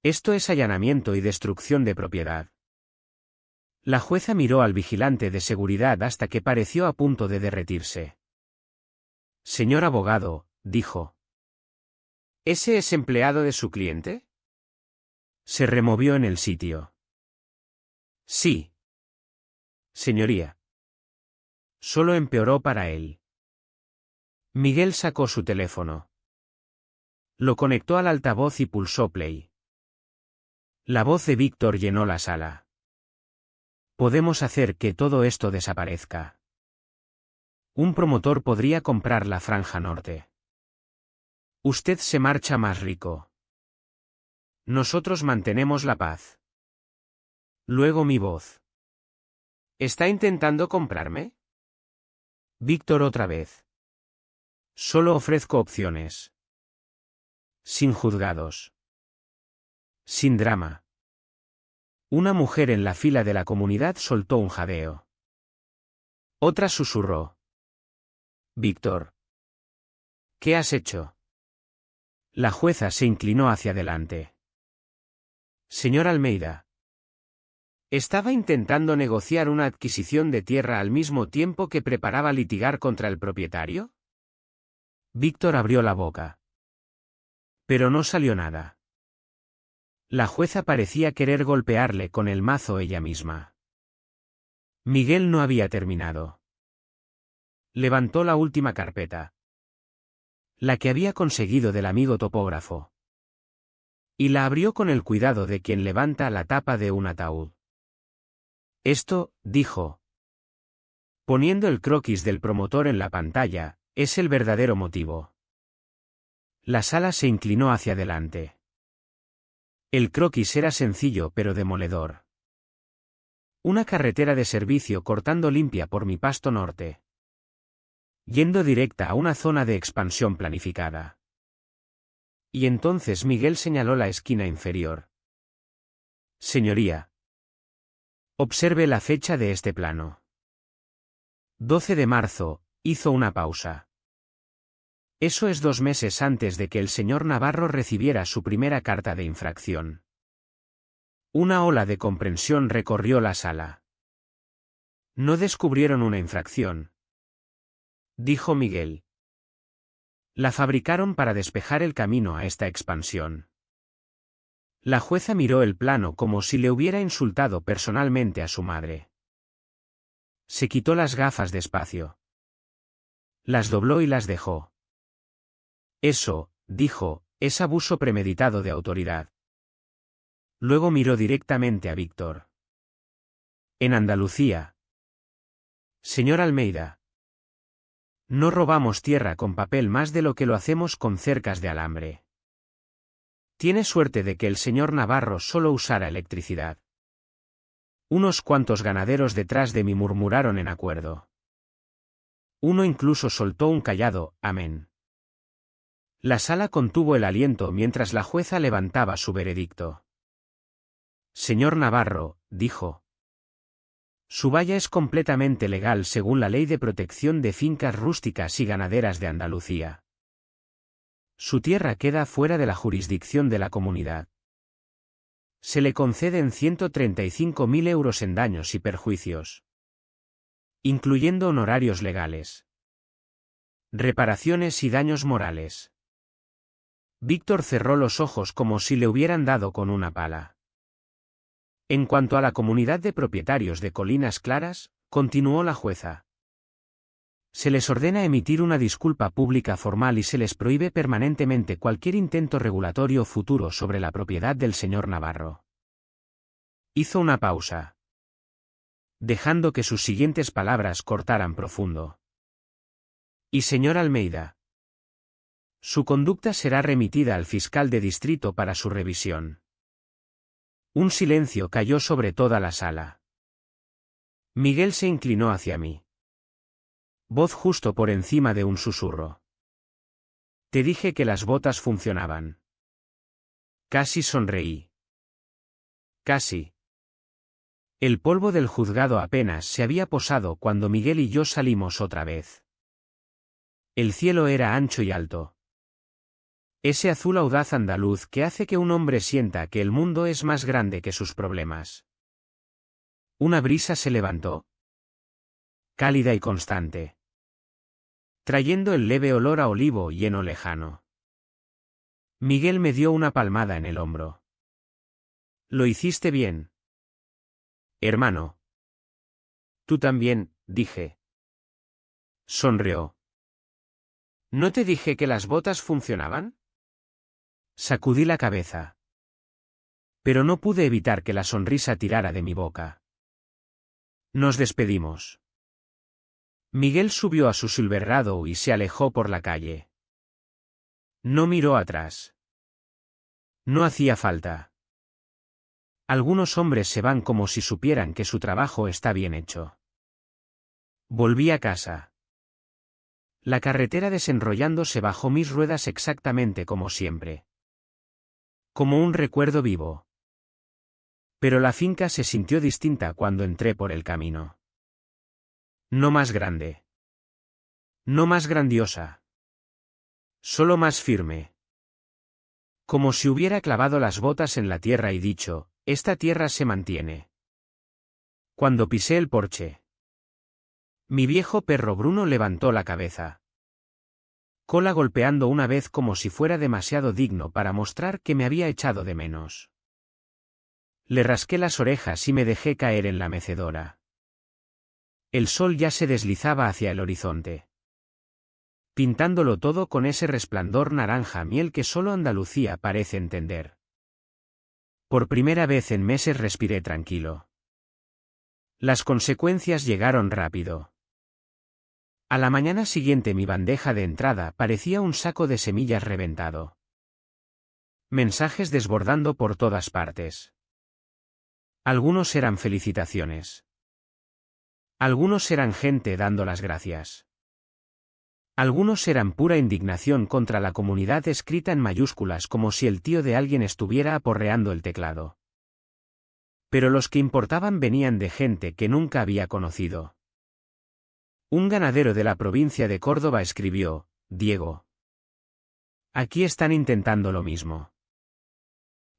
Esto es allanamiento y destrucción de propiedad. La jueza miró al vigilante de seguridad hasta que pareció a punto de derretirse. Señor abogado, dijo. ¿Ese es empleado de su cliente? Se removió en el sitio. Sí. Señoría. Solo empeoró para él. Miguel sacó su teléfono. Lo conectó al altavoz y pulsó play. La voz de Víctor llenó la sala. Podemos hacer que todo esto desaparezca. Un promotor podría comprar la franja norte. Usted se marcha más rico. Nosotros mantenemos la paz. Luego mi voz. ¿Está intentando comprarme? Víctor otra vez. Solo ofrezco opciones. Sin juzgados. Sin drama. Una mujer en la fila de la comunidad soltó un jadeo. Otra susurró. Víctor. ¿Qué has hecho? La jueza se inclinó hacia adelante. Señor Almeida. ¿Estaba intentando negociar una adquisición de tierra al mismo tiempo que preparaba litigar contra el propietario? Víctor abrió la boca. Pero no salió nada. La jueza parecía querer golpearle con el mazo ella misma. Miguel no había terminado. Levantó la última carpeta. La que había conseguido del amigo topógrafo. Y la abrió con el cuidado de quien levanta la tapa de un ataúd. Esto, dijo, poniendo el croquis del promotor en la pantalla, es el verdadero motivo. La sala se inclinó hacia adelante. El croquis era sencillo pero demoledor. Una carretera de servicio cortando limpia por mi pasto norte. Yendo directa a una zona de expansión planificada. Y entonces Miguel señaló la esquina inferior. Señoría. Observe la fecha de este plano. 12 de marzo, hizo una pausa. Eso es 2 meses antes de que el señor Navarro recibiera su primera carta de infracción. Una ola de comprensión recorrió la sala. No descubrieron una infracción, dijo Miguel. La fabricaron para despejar el camino a esta expansión. La jueza miró el plano como si le hubiera insultado personalmente a su madre. Se quitó las gafas despacio. Las dobló y las dejó. Eso, dijo, es abuso premeditado de autoridad. Luego miró directamente a Víctor. En Andalucía. Señor Almeida. No robamos tierra con papel más de lo que lo hacemos con cercas de alambre. Tiene suerte de que el señor Navarro solo usara electricidad. Unos cuantos ganaderos detrás de mí murmuraron en acuerdo. Uno incluso soltó un callado amén. La sala contuvo el aliento mientras la jueza levantaba su veredicto. Señor Navarro, dijo. Su valla es completamente legal según la Ley de Protección de Fincas Rústicas y Ganaderas de Andalucía. Su tierra queda fuera de la jurisdicción de la comunidad. Se le conceden 135.000 euros en daños y perjuicios, incluyendo honorarios legales, reparaciones y daños morales. Víctor cerró los ojos como si le hubieran dado con una pala. En cuanto a la comunidad de propietarios de Colinas Claras, continuó la jueza. Se les ordena emitir una disculpa pública formal y se les prohíbe permanentemente cualquier intento regulatorio futuro sobre la propiedad del señor Navarro. Hizo una pausa. dejando que sus siguientes palabras cortaran profundo. Y señor Almeida. Su conducta será remitida al fiscal de distrito para su revisión. Un silencio cayó sobre toda la sala. Miguel se inclinó hacia mí. Voz justo por encima de un susurro. Te dije que las botas funcionaban. Casi sonreí. Casi. El polvo del juzgado apenas se había posado cuando Miguel y yo salimos otra vez. El cielo era ancho y alto. Ese azul audaz andaluz que hace que un hombre sienta que el mundo es más grande que sus problemas. Una brisa se levantó. Cálida y constante. Trayendo el leve olor a olivo y heno lejano. Miguel me dio una palmada en el hombro. Lo hiciste bien. Hermano. Tú también, dije. Sonrió. ¿No te dije que las botas funcionaban? Sacudí la cabeza. Pero no pude evitar que la sonrisa tirara de mi boca. Nos despedimos. Miguel subió a su Silverado y se alejó por la calle. No miró atrás. No hacía falta. Algunos hombres se van como si supieran que su trabajo está bien hecho. Volví a casa. La carretera desenrollándose bajo mis ruedas exactamente como siempre. Como un recuerdo vivo. Pero la finca se sintió distinta cuando entré por el camino. No más grande. No más grandiosa. Solo más firme. Como si hubiera clavado las botas en la tierra y dicho, esta tierra se mantiene. Cuando pisé el porche. Mi viejo perro Bruno levantó la cabeza. Cola golpeando una vez como si fuera demasiado digno para mostrar que me había echado de menos. Le rasqué las orejas y me dejé caer en la mecedora. El sol ya se deslizaba hacia el horizonte. Pintándolo todo con ese resplandor naranja miel que solo Andalucía parece entender. Por primera vez en meses respiré tranquilo. Las consecuencias llegaron rápido. A la mañana siguiente mi bandeja de entrada parecía un saco de semillas reventado. Mensajes desbordando por todas partes. Algunos eran felicitaciones. Algunos eran gente dando las gracias. Algunos eran pura indignación contra la comunidad escrita en mayúsculas como si el tío de alguien estuviera aporreando el teclado. Pero los que importaban venían de gente que nunca había conocido. Un ganadero de la provincia de Córdoba escribió, Diego. Aquí están intentando lo mismo.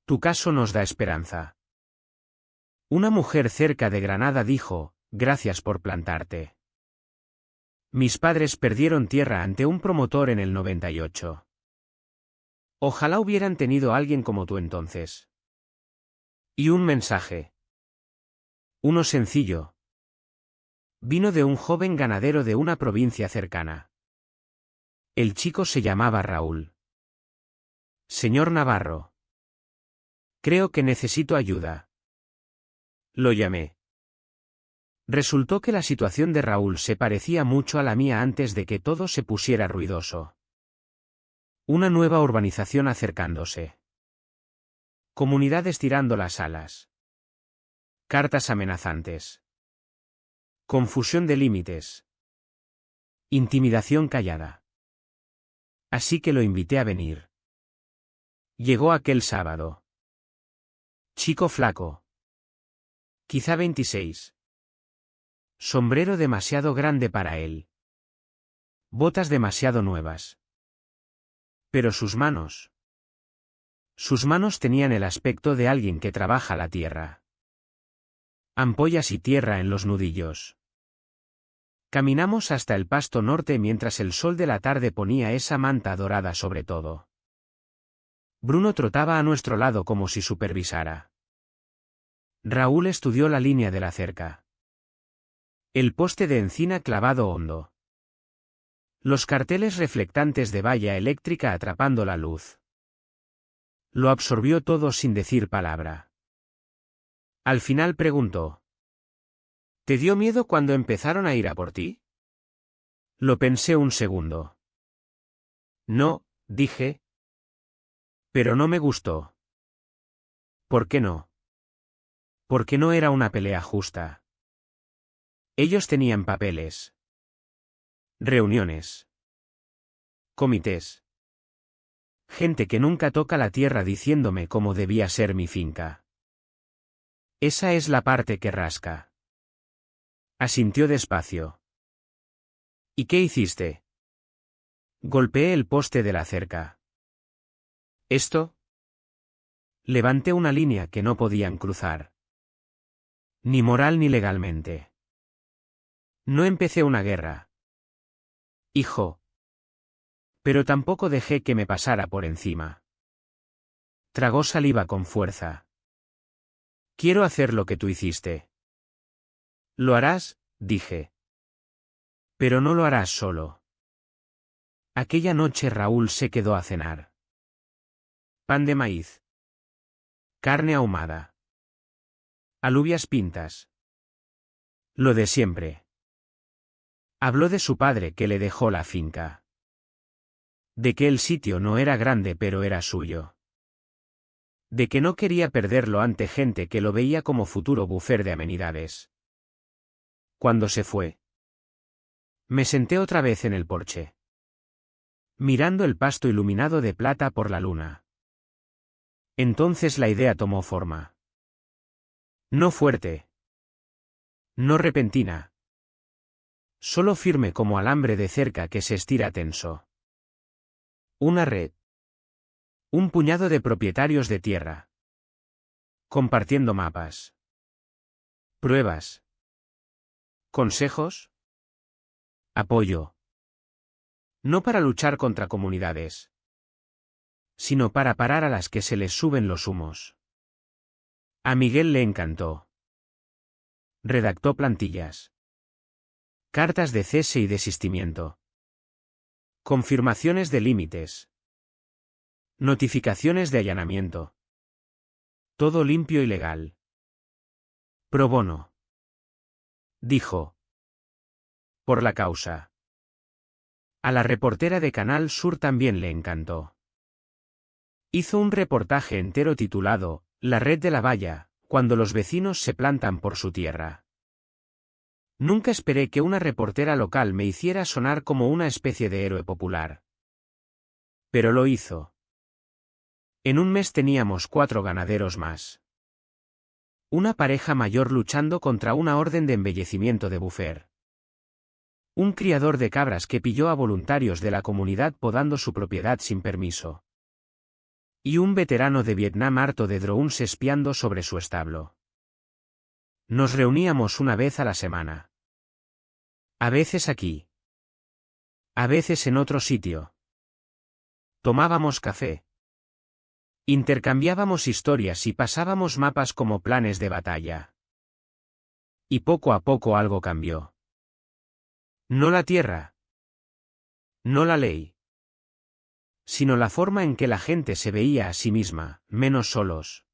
Tu caso nos da esperanza. Una mujer cerca de Granada dijo, gracias por plantarte. Mis padres perdieron tierra ante un promotor en el 98. Ojalá hubieran tenido a alguien como tú entonces. Y un mensaje. Uno sencillo. Vino de un joven ganadero de una provincia cercana. El chico se llamaba Raúl. Señor Navarro. Creo que necesito ayuda. Lo llamé. Resultó que la situación de Raúl se parecía mucho a la mía antes de que todo se pusiera ruidoso. Una nueva urbanización acercándose. Comunidades tirando las alas. Cartas amenazantes. Confusión de límites. Intimidación callada. Así que lo invité a venir. Llegó aquel sábado. Chico flaco. Quizá 26. Sombrero demasiado grande para él. Botas demasiado nuevas. Pero sus manos. Sus manos tenían el aspecto de alguien que trabaja la tierra. Ampollas y tierra en los nudillos. Caminamos hasta el pasto norte mientras el sol de la tarde ponía esa manta dorada sobre todo. Bruno trotaba a nuestro lado como si supervisara. Raúl estudió la línea de la cerca. El poste de encina clavado hondo. Los carteles reflectantes de valla eléctrica atrapando la luz. Lo absorbió todo sin decir palabra. Al final preguntó. ¿Te dio miedo cuando empezaron a ir a por ti? Lo pensé un segundo. No, dije. Pero no me gustó. ¿Por qué no? Porque no era una pelea justa. Ellos tenían papeles. Reuniones. Comités. Gente que nunca toca la tierra diciéndome cómo debía ser mi finca. Esa es la parte que rasca. Asintió despacio. ¿Y qué hiciste? Golpeé el poste de la cerca. ¿Esto? Levanté una línea que no podían cruzar. Ni moral ni legalmente. No empecé una guerra. Hijo. Pero tampoco dejé que me pasara por encima. Tragó saliva con fuerza. Quiero hacer lo que tú hiciste. Lo harás, dije. Pero no lo harás solo. Aquella noche Raúl se quedó a cenar. Pan de maíz. Carne ahumada. Alubias pintas. Lo de siempre. Habló de su padre que le dejó la finca. De que el sitio no era grande pero era suyo. De que no quería perderlo ante gente que lo veía como futuro buffer de amenidades. Cuando se fue, me senté otra vez en el porche, mirando el pasto iluminado de plata por la luna. Entonces la idea tomó forma. No fuerte. No repentina. Solo firme como alambre de cerca que se estira tenso. Una red. Un puñado de propietarios de tierra. Compartiendo mapas. Pruebas. Consejos. Apoyo. No para luchar contra comunidades, sino para parar a las que se les suben los humos. A Miguel le encantó. Redactó plantillas. Cartas de cese y desistimiento. Confirmaciones de límites. Notificaciones de allanamiento. Todo limpio y legal. Pro bono. Dijo. Por la causa. A la reportera de Canal Sur también le encantó. Hizo un reportaje entero titulado La red de la valla, cuando los vecinos se plantan por su tierra. Nunca esperé que una reportera local me hiciera sonar como una especie de héroe popular. Pero lo hizo. En un mes teníamos 4 ganaderos más. Una pareja mayor luchando contra una orden de embellecimiento de buffer. Un criador de cabras que pilló a voluntarios de la comunidad podando su propiedad sin permiso. Y un veterano de Vietnam harto de drones espiando sobre su establo. Nos reuníamos una vez a la semana. A veces aquí. A veces en otro sitio. Tomábamos café. Intercambiábamos historias y pasábamos mapas como planes de batalla. Y poco a poco algo cambió. No la tierra. No la ley. Sino la forma en que la gente se veía a sí misma, menos solos.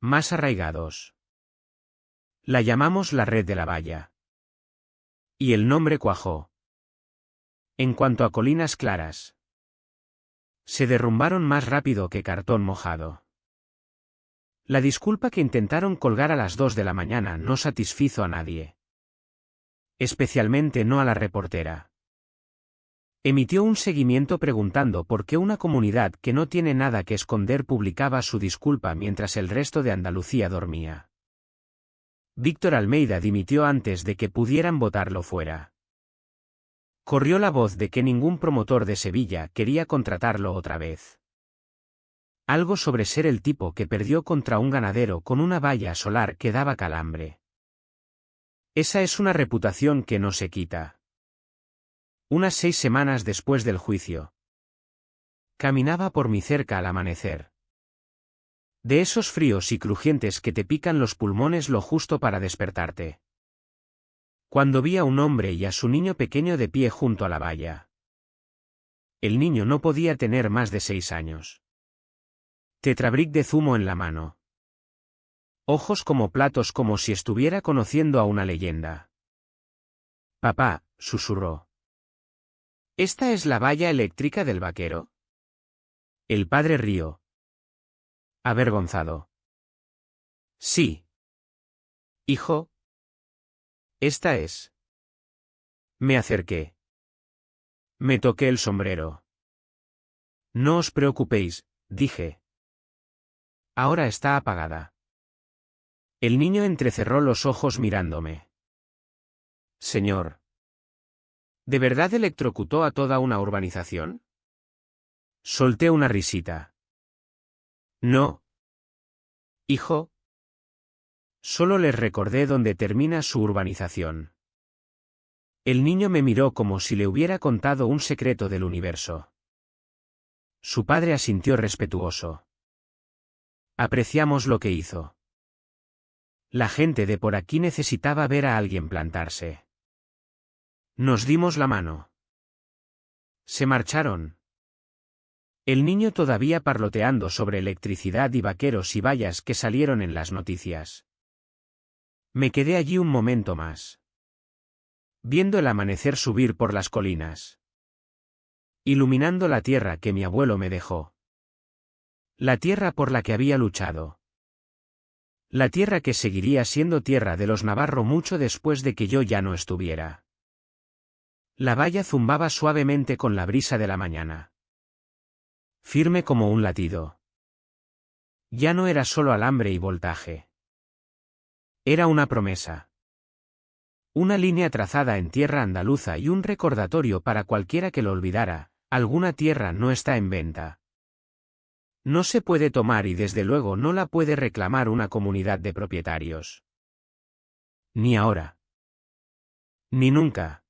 Más arraigados. La llamamos la red de la valla. Y el nombre cuajó. En cuanto a colinas claras, se derrumbaron más rápido que cartón mojado. La disculpa que intentaron colgar a las 2 de la mañana no satisfizo a nadie. Especialmente no a la reportera. Emitió un seguimiento preguntando por qué una comunidad que no tiene nada que esconder publicaba su disculpa mientras el resto de Andalucía dormía. Víctor Almeida dimitió antes de que pudieran votarlo fuera. Corrió la voz de que ningún promotor de Sevilla quería contratarlo otra vez. Algo sobre ser el tipo que perdió contra un ganadero con una valla solar que daba calambre. Esa es una reputación que no se quita. Unas 6 semanas después del juicio. Caminaba por mi cerca al amanecer. De esos fríos y crujientes que te pican los pulmones lo justo para despertarte. Cuando vi a un hombre y a su niño pequeño de pie junto a la valla. El niño no podía tener más de 6 años. Tetrabric de zumo en la mano. ojos como platos como si estuviera conociendo a una leyenda. Papá, susurró. ¿Esta es la valla eléctrica del vaquero? El padre rió. Avergonzado. Sí. Hijo. Esta es. Me acerqué. Me toqué el sombrero. No os preocupéis, dije. Ahora está apagada. El niño entrecerró los ojos mirándome. Señor. ¿De verdad electrocutó a toda una urbanización? Solté una risita. No. Hijo. Solo les recordé dónde termina su urbanización. El niño me miró como si le hubiera contado un secreto del universo. Su padre asintió respetuoso. Apreciamos lo que hizo. La gente de por aquí necesitaba ver a alguien plantarse. Nos dimos la mano. Se marcharon. El niño todavía parloteando sobre electricidad y vaqueros y vallas que salieron en las noticias. Me quedé allí un momento más. Viendo el amanecer subir por las colinas. Iluminando la tierra que mi abuelo me dejó. La tierra por la que había luchado. La tierra que seguiría siendo tierra de los Navarro mucho después de que yo ya no estuviera. La valla zumbaba suavemente con la brisa de la mañana. Firme como un latido. Ya no era solo alambre y voltaje. Era una promesa. Una línea trazada en tierra andaluza y un recordatorio para cualquiera que lo olvidara: alguna tierra no está en venta. No se puede tomar y desde luego no la puede reclamar una comunidad de propietarios. Ni ahora. Ni nunca.